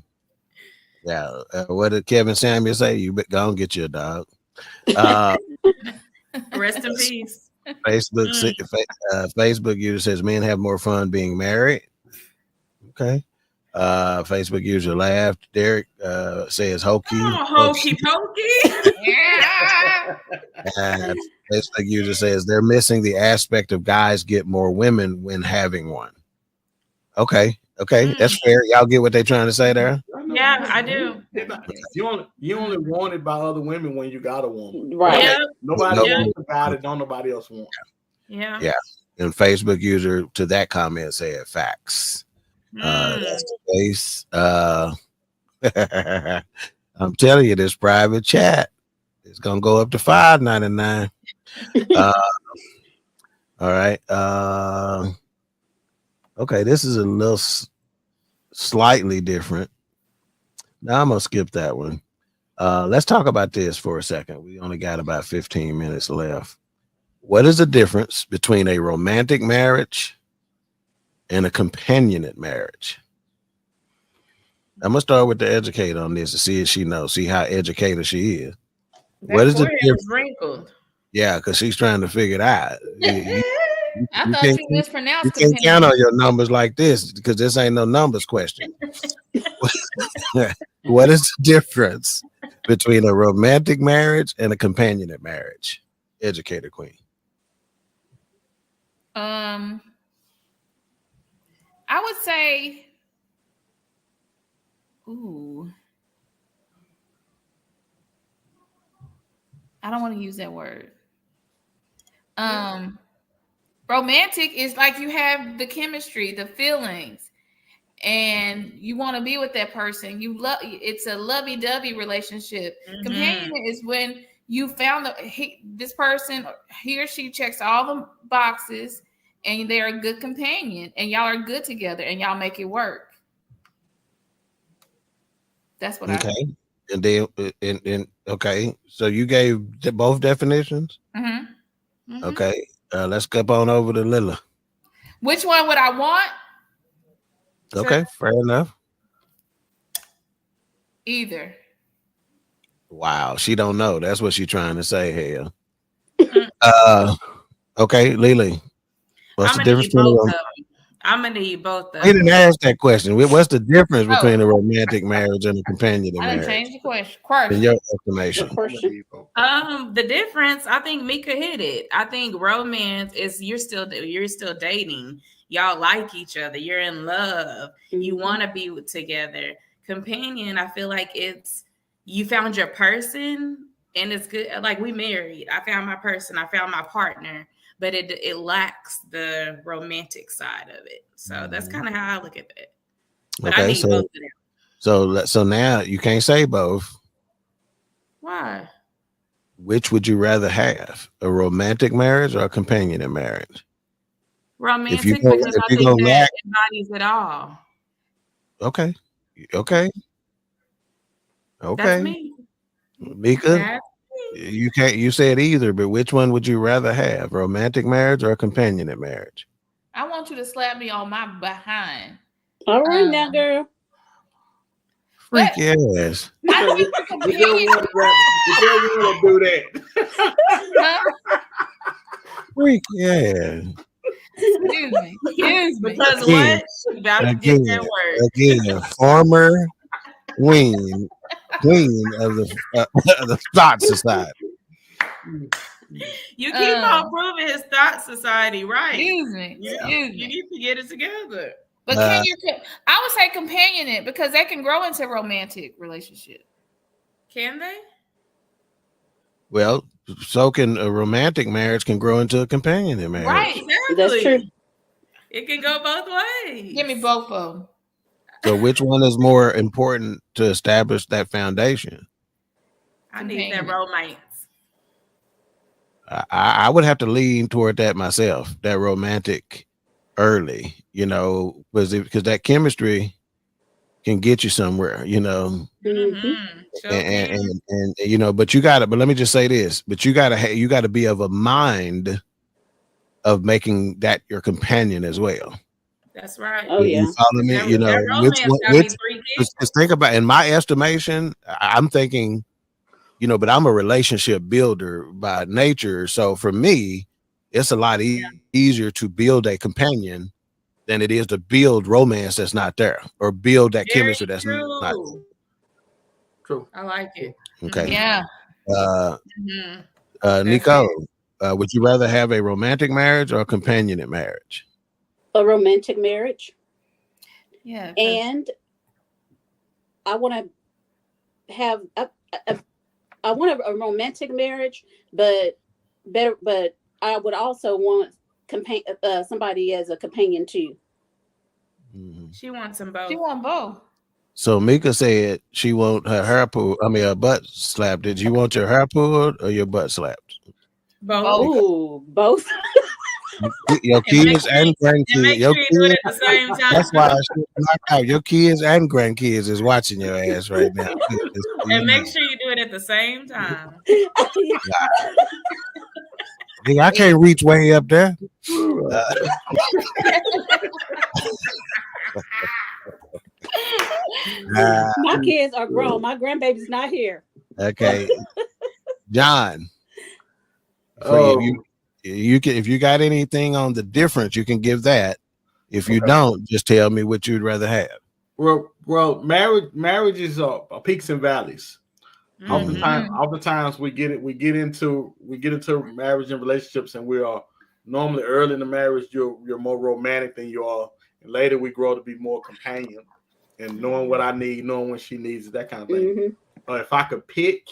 What did Kevin Samuel say? You go and get your dog.
Rest in peace.
Facebook user says men have more fun being married. Okay. Facebook user laughed. Derek says hokey.
Hokey pokey.
Yeah.
Facebook user says they're missing the aspect of guys get more women when having one. Okay, that's fair. Y'all get what they're trying to say there?
Yeah, I do.
You only wanted by other women when you got a woman,
right?
Yeah.
Nobody else got it. Don't nobody else want.
Yeah.
And Facebook user to that comment said facts. That's the case. I'm telling you, this private chat is gonna go up to $5.99. All right. Okay, this is a little slightly different. Now I'm gonna skip that one. Let's talk about this for a second. We only got about 15 minutes left. What is the difference between a romantic marriage and a companionate marriage? I'm gonna start with the educator on this to see if she knows, see how educated she is. What
That
is the
forehead
difference?
was wrinkled.
Yeah, because she's trying to figure it out.
I
You
thought
can't,
you
you
mispronounced
can't count
companion.
on your numbers like this because this ain't no numbers question. What is the difference between a romantic marriage and a companionate marriage? Educator Queen.
I would say, ooh, I don't want to use that word. Romantic is like you have the chemistry, the feelings, and you want to be with that person. You love. It's a lovey-dovey relationship. Companion is when you found this person, he or she checks all the boxes, and they're a good companion, and y'all are good together, and y'all make it work. That's what I think.
And then and okay, so you gave both definitions. Okay, let's go on over to Lila.
Which one would I want?
Okay, fair enough.
Either.
Wow, she don't know. That's what she's trying to say here. Okay, Lily. What's the difference between them?
I'm gonna need both of them.
We didn't ask that question. What's the difference between a romantic marriage and a companionate
I
marriage?
didn't change the question.
In your estimation.
The difference, I think Mika hit it. I think romance is you're still dating. Y'all like each other. You're in love. You want to be together. Companion, I feel like it's you found your person and it's good. Like we married. I found my person. I found my partner, but it lacks the romantic side of it. So that's kind of how I look at it. But I need both of them.
So now you can't say both.
Why?
Which would you rather have, a romantic marriage or a companionate marriage?
Romantic, because I think that embodies it all.
Okay.
That's me.
Mika, you can't. You said either, but which one would you rather have, romantic marriage or a companionate marriage?
I want you to slap me on my behind.
All right, now, girl.
Freak yes.
I think the companion.
You don't do that.
Freak yeah.
Excuse me.
Because what? You about to get that word.
Again, former queen of the Thought Society.
You keep on proving his Thought Society, right?
Excuse me.
You need to get it together.
But I would say companionate because they can grow into a romantic relationship.
Can they?
Well, so can a romantic marriage can grow into a companionate marriage.
Right, exactly.
That's true.
It can go both ways.
Give me both of them.
So which one is more important to establish that foundation?
I need that romance.
I would have to lean toward that myself, that romantic early, because that chemistry can get you somewhere, and but let me just say this, but you gotta be of a mind of making that your companion as well.
That's right.
Oh yeah.
You follow me? Just think about, in my estimation, I'm thinking, but I'm a relationship builder by nature. So for me, it's a lot easier to build a companion than it is to build romance that's not there, or build that chemistry that's not
true.
I like it.
Okay.
Yeah.
Nico, would you rather have a romantic marriage or a companionate marriage?
A romantic marriage.
Yeah.
And I want to have I want a romantic marriage, but I would also want somebody as a companion too.
She wants them both.
She want both.
So Mika said she want her butt slapped. Did you want your hair pulled or your butt slapped?
Both.
Oh, both.
Your kids and
And
grandkids.
make
Your
sure you do it
kids.
at the same time.
That's why I should knock out. Your kids and grandkids is watching your ass right now.
And make sure you do it at the same time.
Nigga, I can't reach way up there.
My kids are grown. My grandbaby's not here.
Okay, John. If you got anything on the difference, you can give that. If you don't, just tell me what you'd rather have.
Well, marriage is peaks and valleys. Oftentimes we get into marriage and relationships, and we are normally early in the marriage. You're more romantic than you are, and later we grow to be more companion and knowing what I need, knowing what she needs, that kind of thing. If I could pick,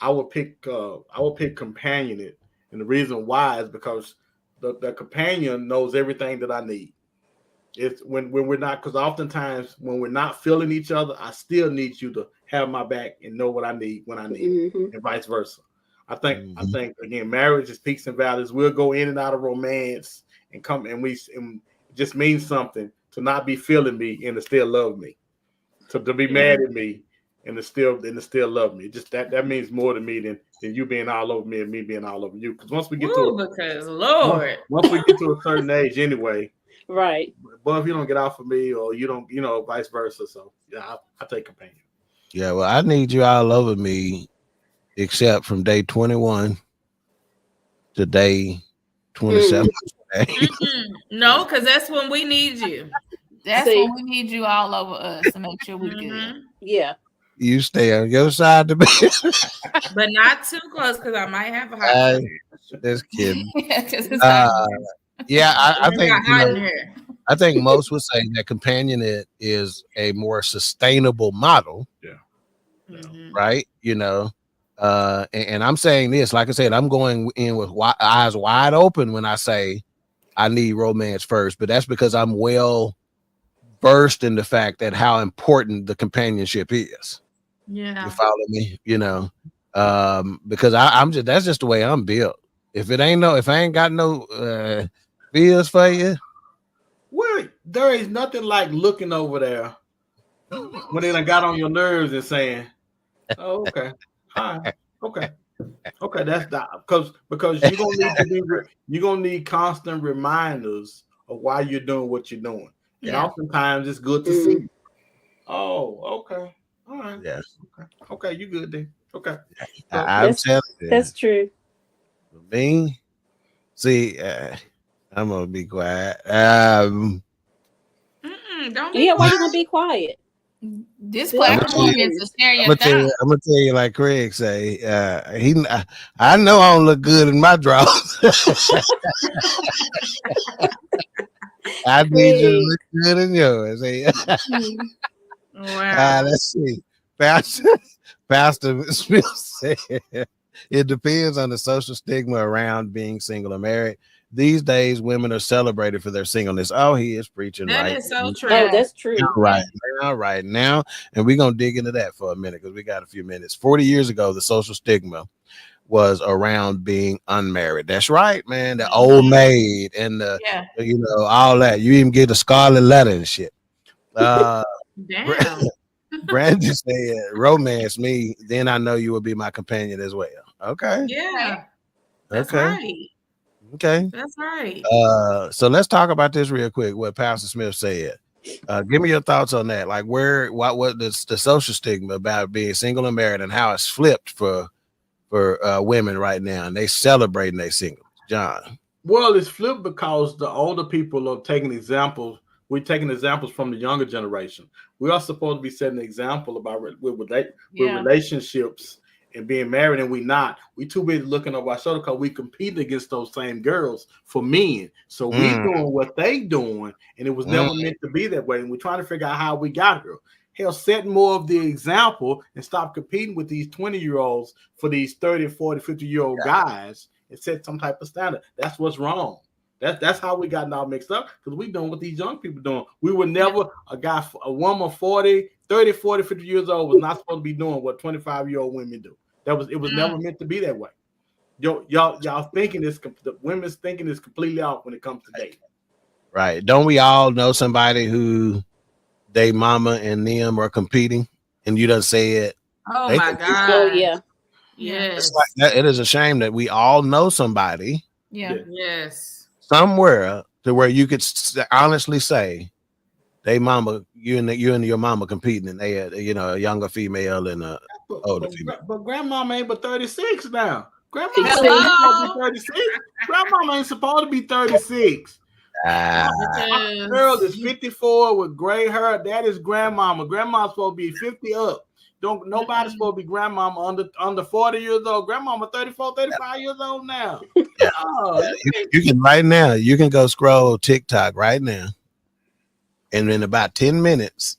I would pick companionate, and the reason why is because the companion knows everything that I need. It's when we're not, because oftentimes when we're not feeling each other, I still need you to have my back and know what I need when I need it, and vice versa. I think again, marriage is peaks and valleys. We'll go in and out of romance and it just means something to not be feeling me and to still love me, to be mad at me and to still love me. Just that means more to me than you being all over me and me being all over you. Because once we get once we get to a certain age anyway.
Right.
But if you don't get off of me or you don't, vice versa. So yeah, I take companion.
Yeah, well, I need you all over me, except from day 21 to day 27.
No, because that's when we need you.
That's when we need you all over us to make sure we're good.
Yeah.
You stay on your side of the bed,
but not too close because I might have a hot.
Just kidding.
Yeah,
I think I think most would say that companionate is a more sustainable model.
Yeah.
Right. And I'm saying this, like I said, I'm going in with eyes wide open when I say I need romance first, but that's because I'm well versed in the fact that how important the companionship is.
Yeah.
You follow me? Because that's just the way I'm built. If I ain't got no feels for you.
Well, there is nothing like looking over there when they done got on your nerves and saying, "Oh, okay, all right, okay, that's that." Because you're gonna need constant reminders of why you're doing what you're doing, and oftentimes it's good to see. Oh, okay, all right,
yeah,
okay, you good then? Okay,
I'm telling you,
that's true.
For me, see, I'm gonna be quiet. Don't
be quiet.
Why you gonna be quiet?
This platform is to share your thoughts.
I'm gonna tell you, like Craig say, I know I don't look good in my drawers. I need you to look good in yours.
Wow.
Let's see. Pastor Smith said, it depends on the social stigma around being single or married. These days, women are celebrated for their singleness. Oh, he is preaching
that
right.
That is so true.
Oh, that's true.
Right now. And we're going to dig into that for a minute because we got a few minutes. 40 years ago, the social stigma was around being unmarried. That's right, man. The old maid and all that. You even get a scarlet letter and shit.
Damn.
Brandon said, romance me, then I know you will be my companion as well. Okay.
Yeah. That's
okay.
Right.
Okay.
That's right.
So let's talk about this real quick, what Pastor Smith said. Give me your thoughts on that. Like what the social stigma about being single and married and how it's flipped for women right now, and they celebrating their singles. John.
Well, it's flipped because the older people are taking examples. We're taking examples from the younger generation. We are supposed to be setting an example about with relationships and being married, and we not. We too busy looking over our shoulder because we compete against those same girls for men. So we doing what they doing, and it was never meant to be that way. And we're trying to figure out how we got here. Hell, set more of the example and stop competing with these 20-year-olds for these 30, 40, 50-year-old guys and set some type of standard. That's what's wrong. That's how we got all mixed up because we doing what these young people doing. We were never a woman 30, 40, 50 years old was not supposed to be doing what 25-year-old women do. It was never meant to be that way. y'all thinking this. The women's thinking is completely off when it comes to dating.
Right? Don't we all know somebody who they mama and them are competing, and you done say it?
Oh
They
my
compete.
God.
Oh yeah.
Yes.
It's like that. It is a shame that we all know somebody
Yeah.
Yes.
somewhere to where you could honestly say they mama, you and your mama competing, and they had, a younger female and a older female.
But grandmama ain't but 36 now. Grandma
See,
ain't supposed to be 36. Grandmama ain't supposed to be 36.
Ah,
Because
Girl is 54 with gray hair. That is grandmama. Grandma's supposed to be 50 up. Nobody's supposed to be grandmama under 40 years old. Grandmama 34, 35 years old now.
Yeah.
Oh,
you can right now. You can go scroll TikTok right now, and in about 10 minutes,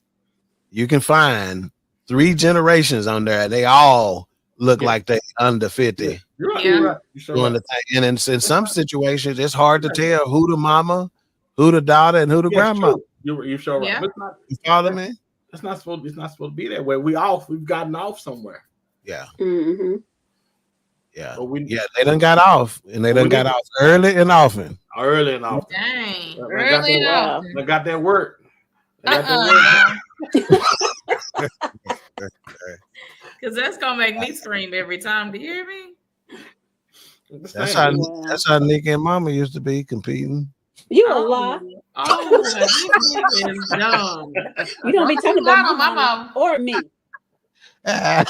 you can find 3 generations on there. They all look like they under 50.
yeah. You're right.
Yeah.
You're right. You're sure
Doing
right.
the thing. And in some situations, it's hard to tell who the mama, who the daughter, and who the
Yes,
grandma.
true. You're sure right.
Yeah.
But it's not,
You follow me?
it's not supposed to be that way. We've gotten off somewhere.
Yeah.
Mm-hmm.
Yeah.
But
They done got off, and they done got off early and often.
early and often.
dang.
Early and
Wow.
often.
I got that work. I got that work.
Because that's gonna make me scream every time. Do you hear me?
That's how
Wow.
that's how Nick and Mama used to be competing.
You a lie.
Oh, this is dumb.
You don't be talking
Lie
about
on
my
my
mama or me.
My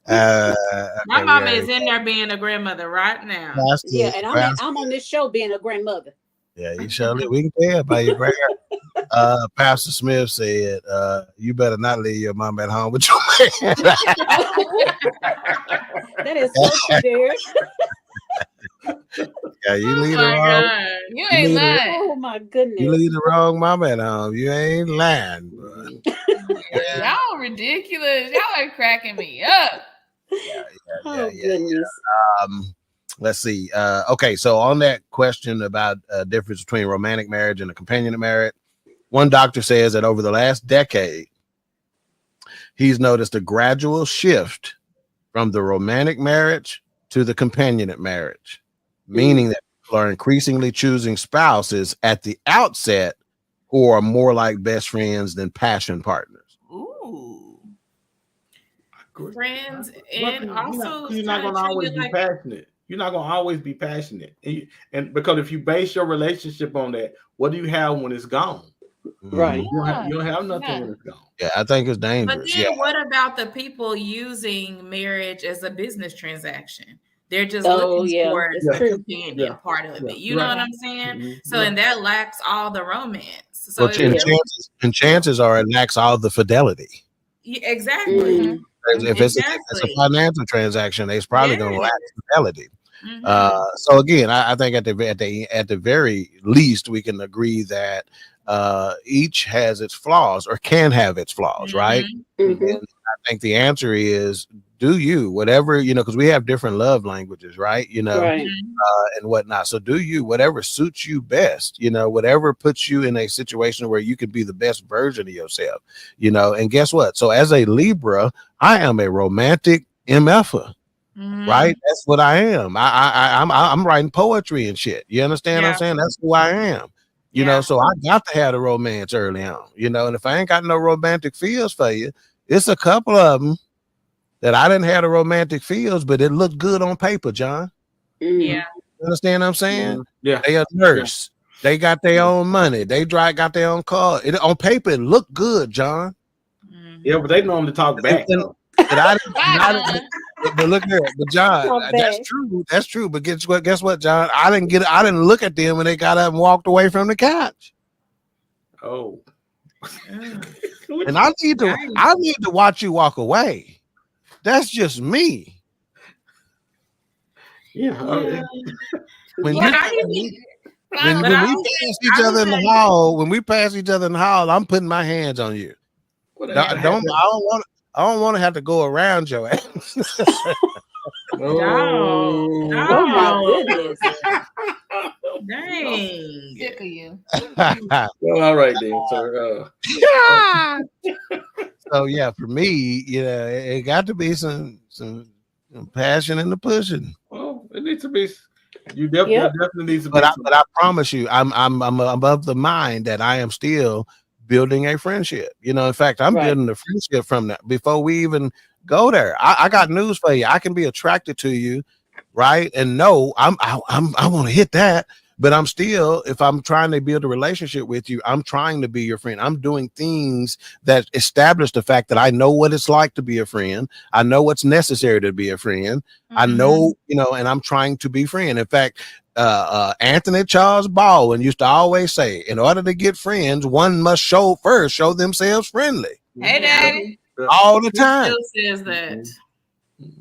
Okay,
mama
yeah.
is in there being a grandmother right now.
That's
Yeah,
it.
and
That's
I'm on this show being a grandmother.
Yeah, you surely we can tell by your gray hair. Pastor Smith said, you better not leave your mom at home with your man.
That is so true, Derek.
Yeah, you
Oh
leave the
my
wrong
God.
You ain't
leave it-
lying.
Oh my goodness.
you leave the wrong mama at home. You ain't lying, bro.
Y'all ridiculous. Y'all are cracking me up.
Oh
yeah.
goodness.
Let's see. Okay, so on that question about difference between romantic marriage and a companionate marriage, one doctor says that over the last decade, he's noticed a gradual shift from the romantic marriage to the companionate marriage, meaning that people are increasingly choosing spouses at the outset who are more like best friends than passion partners.
Ooh.
Good.
Friends
But
and also
you're not going to
trying
always
treat
be
it like
passionate. You're not going to always be passionate, and because if you base your relationship on that, what do you have when it's gone?
Right.
You don't have nothing when it's gone.
Yeah, I think it's
But
dangerous.
then
Yeah.
what about the people using marriage as a business transaction? They're just
Oh,
looking
yeah,
for
it's
the
true.
companion part of it. You know
Right.
what I'm saying?
Mhm.
So and that lacks all the romance. So
Well,
it's
and
Yeah.
chances are it lacks all the fidelity.
exactly.
Mm.
If it's a financial transaction, it's probably going to
Yes.
lack fidelity.
Mhm.
So again, I think at the very least, we can agree that each has its flaws or can have its flaws, right?
Mhm.
And I think the answer is, do you whatever because we have different love languages, right?
Right.
And whatnot. So do you whatever suits you best, whatever puts you in a situation where you could be the best version of yourself, and guess what? So as a Libra, I am a romantic MFer,
Mhm.
right? That's what I am. I'm writing poetry and shit. You understand what I'm
Yeah.
saying? That's who I am.
Yeah.
So I got to have the romance early on, and if I ain't got no romantic feels for you, it's a couple of them that I didn't have the romantic feels, but it looked good on paper, John.
Mhm.
Yeah.
You understand what I'm saying?
Yeah.
They a nurse. They got their own money. They got their own car. On paper, it looked good, John.
Mhm.
Yeah, but they normally talk back.
And-
though.
But look here, but John,
Talk
that's
back.
true. That's true. But guess what, John? I didn't look at them when they got up and walked away from the couch.
Oh.
And I need to watch you walk away. That's just me.
Yeah.
When
But
you
I didn't-
when
But
we
I
pass each other in the hall, I'm putting my hands on you. I don't want to have to go around your ass.
No.
Oh my goodness.
Dang.
Sick of you.
Well, all right then. So,
So yeah, for me, it got to be some passion in the pushing.
well, It needs to be. You definitely,
Yep.
definitely needs to be.
But I promise you, I'm above the mind that I am still building a friendship. In fact, I'm
Right.
building a friendship from that before we even go there. I got news for you. I can be attracted to you, right? And no, I want to hit that. But I'm still, if I'm trying to build a relationship with you, I'm trying to be your friend. I'm doing things that establish the fact that I know what it's like to be a friend. I know what's necessary to be a friend. I know, and I'm trying to be friend. In fact, Anthony Charles Baldwin used to always say, in order to get friends, one must show themselves friendly.
Hey, Daddy.
All the time.
Still says that.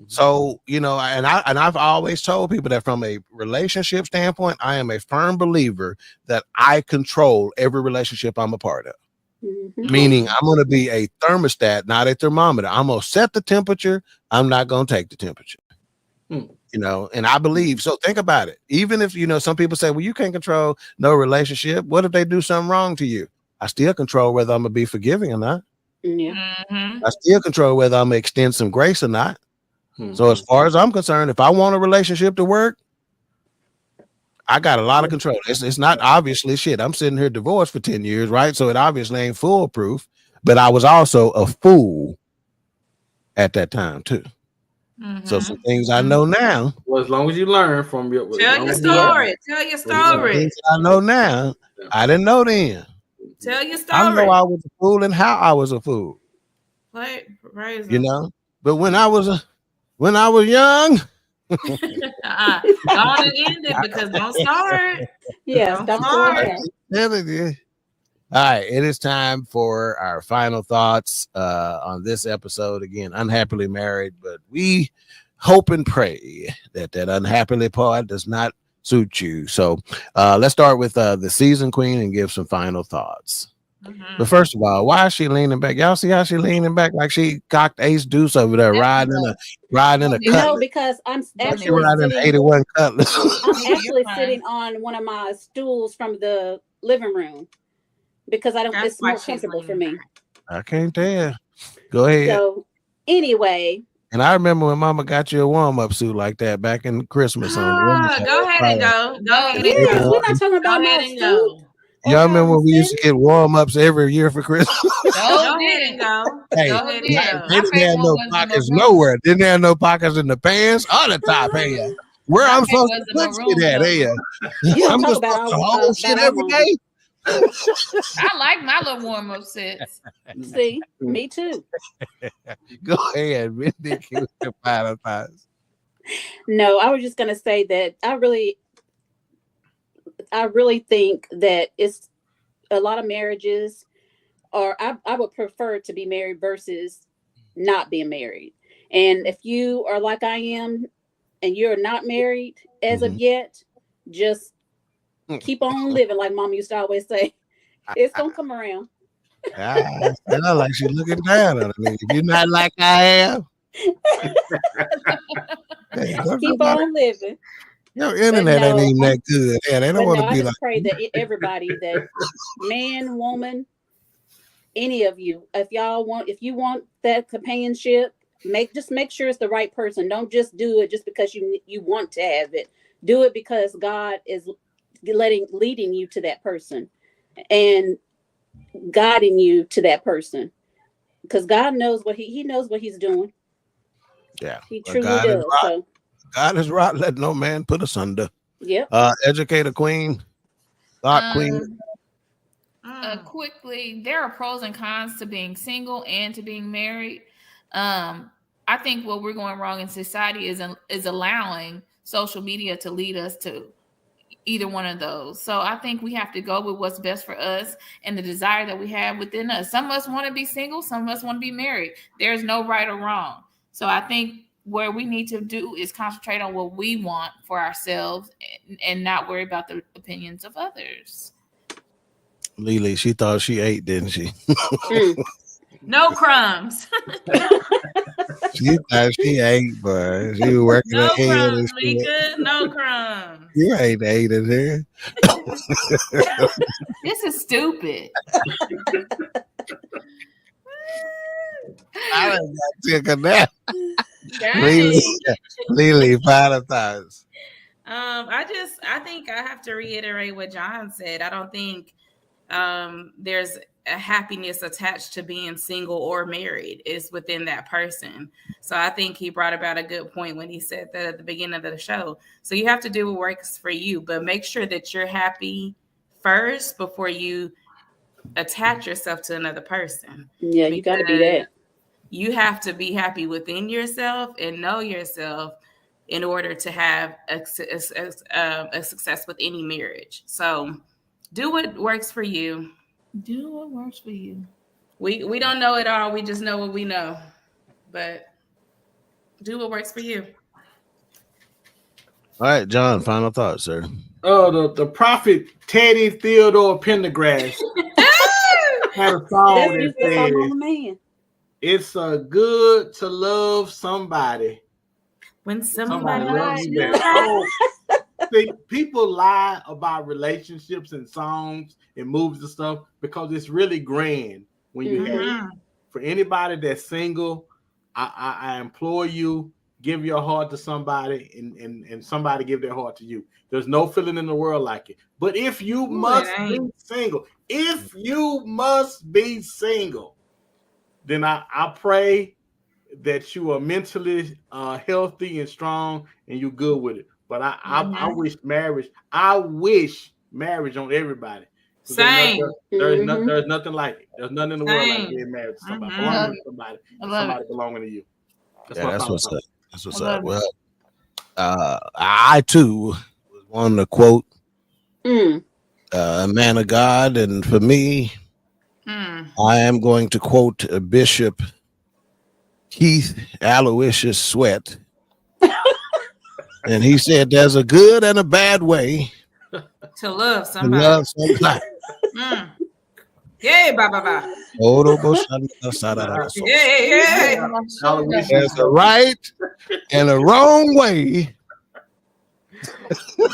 So, and I've always told people that from a relationship standpoint, I am a firm believer that I control every relationship I'm a part of. Meaning I'm going to be a thermostat, not a thermometer. I'm going to set the temperature. I'm not going to take the temperature. And I believe, so think about it. Even if, some people say, well, you can't control no relationship. What if they do something wrong to you? I still control whether I'm going to be forgiving or not.
Yeah.
I still control whether I'm going to extend some grace or not. So as far as I'm concerned, if I want a relationship to work, I got a lot of control. It's not obviously shit. I'm sitting here divorced for 10 years, right? So it obviously ain't foolproof, but I was also a fool at that time too. So some things I know now.
Well, as long as you learn from your
Tell your story. Tell your story.
Things I know now, I didn't know then.
Tell your story.
I know I was a fool and how I was a fool.
Praise
But when I was young.
Go on and end it because don't start.
Yes, don't start.
All right, it is time for our final thoughts on this episode. Again, unhappily married, but we hope and pray that unhappily part does not suit you. So let's start with the season queen and give some final thoughts. But first of all, why is she leaning back? Y'all see how she leaning back like she cocked ace deuce over there riding in a cutlass?
No, because I'm actually
riding
sitting,
81 cutlass.
I'm actually sitting on one of my stools from the living room because it's more comfortable for me.
I can't tell. Go ahead.
So anyway.
And I remember when Mama got you a warm-up suit like that back in Christmas.
Go ahead and go.
Yes, we're not talking about my suit.
Y'all remember when we used to get warm-ups every year for Christmas?
Go ahead and go.
Hey, they didn't have no pockets nowhere. Didn't have no pockets in the pants or the top. Hey, where I'm supposed to put shit at? Hey, I'm just supposed to hold shit every day.
I like my little warm-up sets.
See, me too.
Go ahead, ridiculous.
No, I was just gonna say that I really think that it's a lot of marriages, or I would prefer to be married versus not being married. And if you are like I am and you're not married as of yet, just keep on living, like Mama used to always say. It's gonna come around.
I know, like she's looking down on me. If you're not like I am,
keep on living.
Your internet ain't even that good. Yeah, they don't want to be like.
I pray that everybody, that man, woman, any of you, if you want that companionship, just make sure it's the right person. Don't just do it just because you want to have it. Do it because God is leading you to that person and guiding you to that person. Because God knows what he knows what he's doing.
Yeah,
he truly does. So.
God is right. Let no man put us under.
Yep.
Educator queen, thought queen.
Quickly, there are pros and cons to being single and to being married. I think what we're going wrong in society is allowing social media to lead us to either one of those. So I think we have to go with what's best for us and the desire that we have within us. Some of us want to be single, some of us want to be married. There's no right or wrong. So I think where we need to do is concentrate on what we want for ourselves and not worry about the opinions of others.
Lily, she thought she ate, didn't she?
No crumbs.
She thought she ate, but she was working
no
her head.
Crumbs, Mika, no crumbs.
You ain't ate it here.
This is stupid.
I done got took a nap. Lily, final thoughts.
I think I have to reiterate what John said. I don't think there's a happiness attached to being single or married. It's within that person. So I think he brought about a good point when he said that at the beginning of the show. So you have to do what works for you, but make sure that you're happy first before you attach yourself to another person.
Yeah, you got to be that.
You have to be happy within yourself and know yourself in order to have a success with any marriage. So do what works for you. Do what works for you. We don't know it all. We just know what we know. But do what works for you.
All right, John, final thoughts, sir.
The prophet Teddy Theodore Pendergrass had a song that says, "It's good to love somebody
when somebody loves you."
See, people lie about relationships and songs and movies and stuff because it's really grand when you have it. For anybody that's single, I implore you, give your heart to somebody and somebody give their heart to you. There's no feeling in the world like it. But if you must be single, then I pray that you are mentally healthy and strong and you're good with it. But I wish marriage on everybody.
Same.
There's nothing like it. There's nothing in the world like being married to somebody. Belonging to somebody belonging to you.
That's what's up. That's what's up. Well, I too was wanting to quote a man of God, and for me, I am going to quote Bishop Keith Aloysius Sweat. And he said, "There's a good and a bad way
to love somebody." Yeah, bye.
There's a right and a wrong way.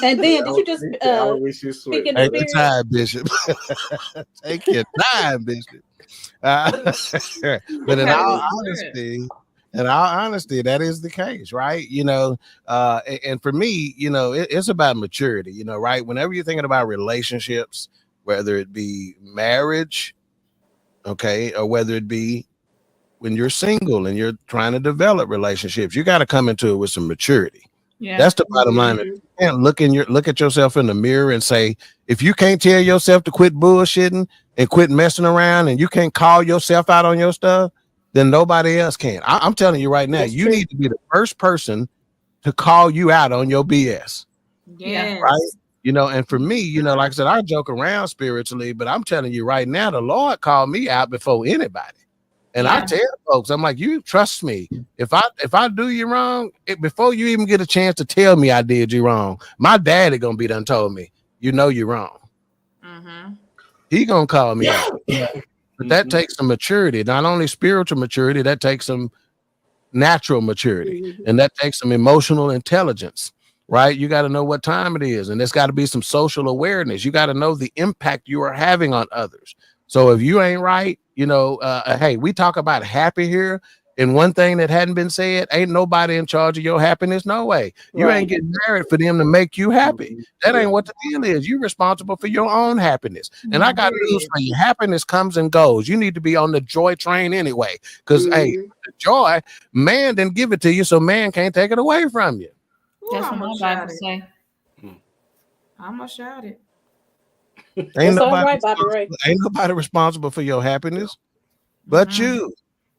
And then did you just speak in the
spirit? Time, Bishop. Take your time, Bishop. But in all honesty, that is the case, right? And for me, it's about maturity, right? Whenever you're thinking about relationships, whether it be marriage, okay, or whether it be when you're single and you're trying to develop relationships, you got to come into it with some maturity. Yeah, that's the bottom line. You can't look at yourself in the mirror and say, if you can't tell yourself to quit bullshitting and quit messing around, and you can't call yourself out on your stuff, then nobody else can. I'm telling you right now, that's true. Need to be the first person to call you out on your BS.
Yeah,
right. And for me, like I said, I joke around spiritually, but I'm telling you right now, the Lord called me out before anybody. And I tell folks, I'm like, you trust me. If I do you wrong, before you even get a chance to tell me I did you wrong, my daddy gonna be done told me, you're wrong. He gonna call me out. But that takes some maturity, not only spiritual maturity, that takes some natural maturity, and that takes some emotional intelligence, right? You got to know what time it is, and there's got to be some social awareness. You got to know the impact you are having on others. So if you ain't right, hey, we talk about happy here, and one thing that hadn't been said, ain't nobody in charge of your happiness. No way. You ain't getting married for them to make you happy. That ain't what the deal is. You're responsible for your own happiness. And I got news for you. Happiness comes and goes. You need to be on the joy train anyway. Because hey, the joy, man didn't give it to you, so man can't take it away from you.
That's what my Bible say.
I'm gonna shout it.
Ain't nobody responsible for your happiness but you.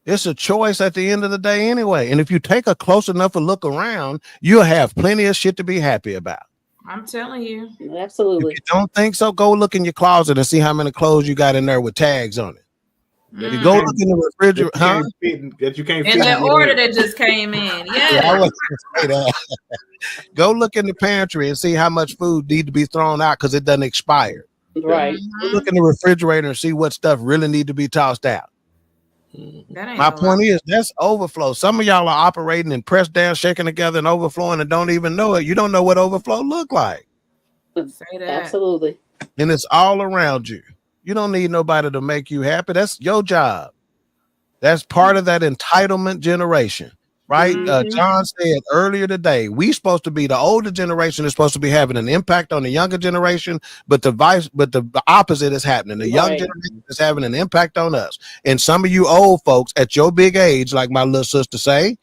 It's a choice at the end of the day anyway. And if you take a close enough a look around, you'll have plenty of shit to be happy about.
I'm telling you.
Absolutely.
If you don't think so, go look in your closet and see how many clothes you got in there with tags on it. You go look in the refrigerator,
that you can't fit
in the order that just came in. Yeah.
I wasn't gonna say that. Go look in the pantry and see how much food need to be thrown out because it doesn't expire.
Right.
Go look in the refrigerator and see what stuff really need to be tossed out. My point is that's overflow. Some of y'all are operating and pressed down, shaking together, and overflowing, and don't even know it. You don't know what overflow look like.
Say that.
Absolutely.
And it's all around you. You don't need nobody to make you happy. That's your job. That's part of that entitlement generation. right?
Mhm.
John said earlier today, we supposed to be the older generation is supposed to be having an impact on the younger generation, but the opposite is happening. The young
Right.
generation is having an impact on us. And some of you old folks at your big age, like my little sister say,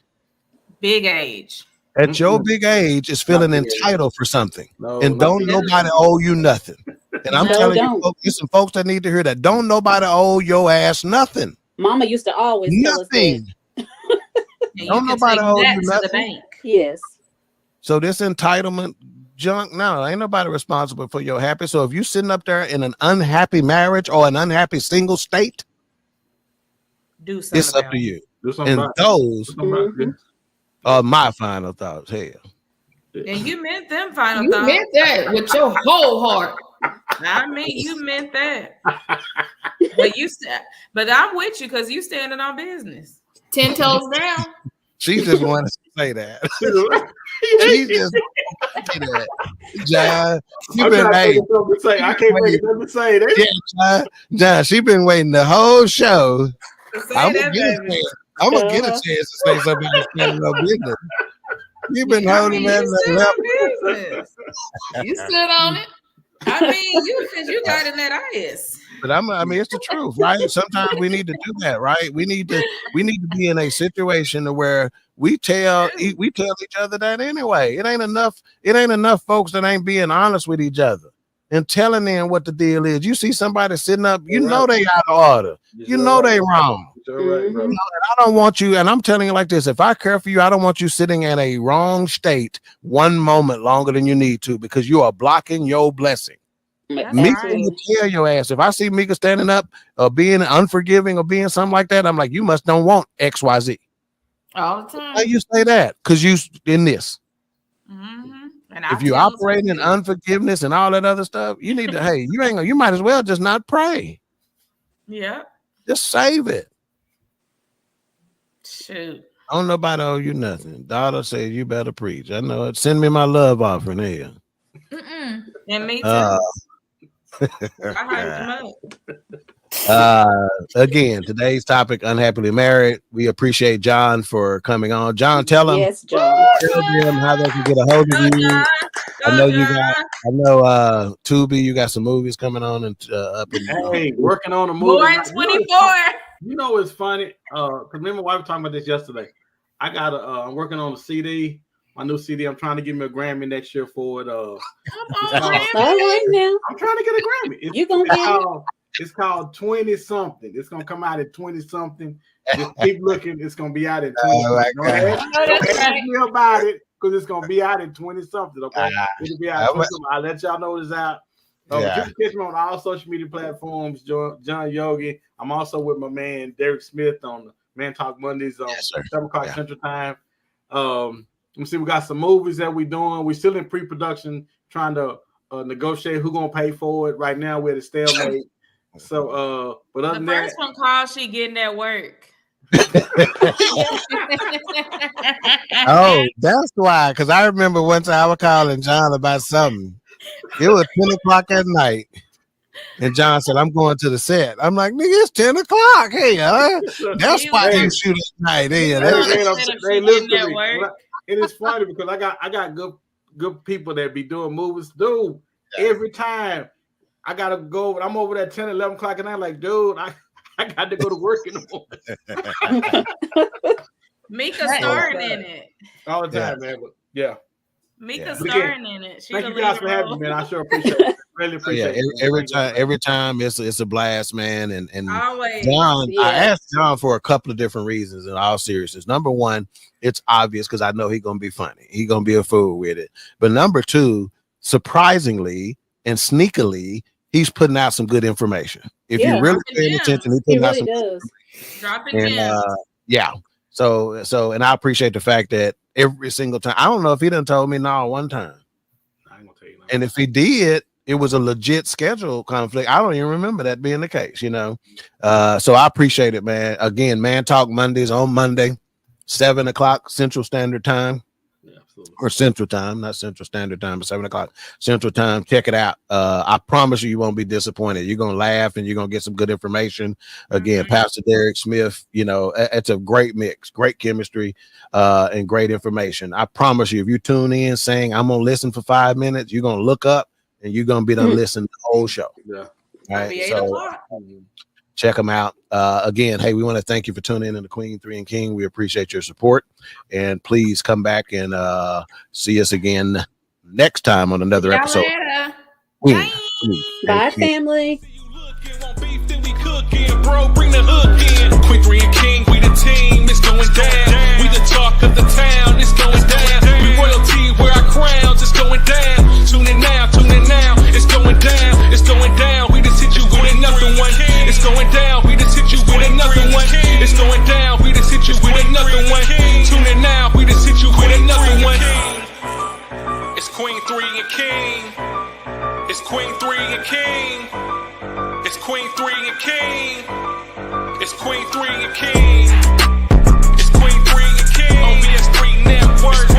Big age.
at your big age is feeling entitled for something.
No,
And
not
don't
big
nobody
age.
owe you nothing. And I'm
No,
telling you,
don't.
folks, there's some folks that need to hear that. Don't nobody owe your ass nothing.
Mama used to always tell us that.
Nothing.
And you
Don't
can
nobody
take
owe
that
you
to the
nothing.
bank.
Yes.
So this entitlement junk, no, ain't nobody responsible for your happy. So if you sitting up there in an unhappy marriage or an unhappy single state,
Do something
it's up
about
to
it.
you.
Do something
And
about it.
those
Do something about it.
Mhm.
are my final thoughts. Hell,
And you meant them final
You
thoughts.
meant that with your whole heart.
I mean, you meant that. But I'm with you because you standing on business.
10 toes down.
she just wanted to say that. She just say that. John, you
I'm
been
trying to
hey,
think of something to say. I can't think of nothing to say.
yeah, John, she been waiting the whole show.
Say
I'm
that,
gonna
baby.
get a chance to say something about standing on business. You been
I
holding
mean,
that
you
little
stood
left.
on business.
You stood on it.
I mean, you got in that ice.
But I mean, it's the truth, right? Sometimes we need to do that, right? We need to be in a situation where we tell each other that anyway. It ain't enough folks that ain't being honest with each other and telling them what the deal is. You see somebody sitting up, you know they out of order. You know they wrong.
Right, bro.
I don't want you, and I'm telling you like this: if I care for you, I don't want you sitting in a wrong state one moment longer than you need to, because you are blocking your blessing.
That's
Mika
right.
will tell your ass. If I see Mika standing up or being unforgiving or being something like that, I'm like, you must don't want XYZ.
All the time.
How you say that? Because you in this.
Mm-hmm. And
If you operate in unforgiveness and all that other stuff, you need to, hey, you might as well just not pray.
Yeah.
Just save it.
Shoot.
I don't nobody owe you nothing. Daughter said you better preach. I know it. Send me my love offering here.
And me too. I hyped him up.
Again, today's topic, unhappily married. We appreciate John for coming on. John, tell them,
Yes, John.
tell them how they can get a hold of you. I know Tubi, you got some movies coming on and up in
Hey, working on a movie.
More in 24.
You know it's funny. Cause me and my wife were talking about this yesterday. I'm working on a CD, my new CD. I'm trying to give me a Grammy next year for it.
All right now.
I'm trying to get a Grammy.
You gonna get it?
It's called 20 something. It's gonna come out at 20 something. Just keep looking. It's gonna be out at 20. Don't ask me about it, because it's gonna be out at 20 something. Okay, it'll be out at 20 something. I'll let y'all know it's out. You can catch me on all social media platforms. John Yoggi. I'm also with my man Derek Smith on the Man Talk Mondays on 7 o'clock Central Time. Let me see. We got some movies that we're doing. We're still in pre-production, trying to negotiate who's gonna pay for it. Right now, we're at a stalemate. So, but other than that,
first one called she getting at work.
Oh, that's why. Because I remember one time I was calling John about something. It was 10 o'clock at night. And John said, I'm going to the set. I'm like, nigga, it's 10 o'clock. Hey, that's why you shoot at night. Hey,
they listen to me. It is funny because I got good people that be doing movies. Dude, every time I gotta go, I'm over there 10, 11 o'clock at night, like, dude, I got to go to work in the morning.
Mika starring in it.
All the time, man. But yeah.
Mika starring in it.
Thank you guys for having me, man. I sure appreciate it. Really appreciate it.
Every time it's a blast, man. And
always.
John, I asked John for a couple of different reasons in all seriousness. Number one, it's obvious because I know he's gonna be funny. He's gonna be a fool with it. But number two, surprisingly and sneakily, he's putting out some good information. If you really pay attention, he's putting out some good information. Yeah. So and I appreciate the fact that every single time, I don't know if he done told me no one time. I ain't gonna tell you. And if he did, it was a legit schedule conflict. I don't even remember that being the case, you know. So I appreciate it, man. Again, Man Talk Mondays on Monday, 7 o'clock Central Standard Time. or Central Time, not Central Standard Time, but 7 o'clock Central Time. Check it out. I promise you won't be disappointed. You're gonna laugh and you're gonna get some good information. Again, Pastor Derek Smith, you know, it's a great mix, great chemistry, and great information. I promise you, if you tune in saying I'm gonna listen for 5 minutes, you're gonna look up and you're gonna be done listening to the whole show.
Yeah.
All right. So check them out. Again, hey, we want to thank you for tuning in to Queen3 and King. We appreciate your support, and please come back and see us again next time on another episode.
Bye.
Bye, family.
Bro, bring the hook in. Queen3 and King, we the team. It's going down. We the talk of the town. It's going down. We royalty, wear our crowns. It's going down. Tune in now. It's going down. It's going down. We just hit you with another one. It's going down. We just hit you with another one. It's going down. We just hit you with another one. Tune in now. We just hit you with another one. It's Queen3 and King. It's Queen3 and King. It's Queen3 and King. It's Queen3 and King. It's Queen3 and King. OBS3 Network.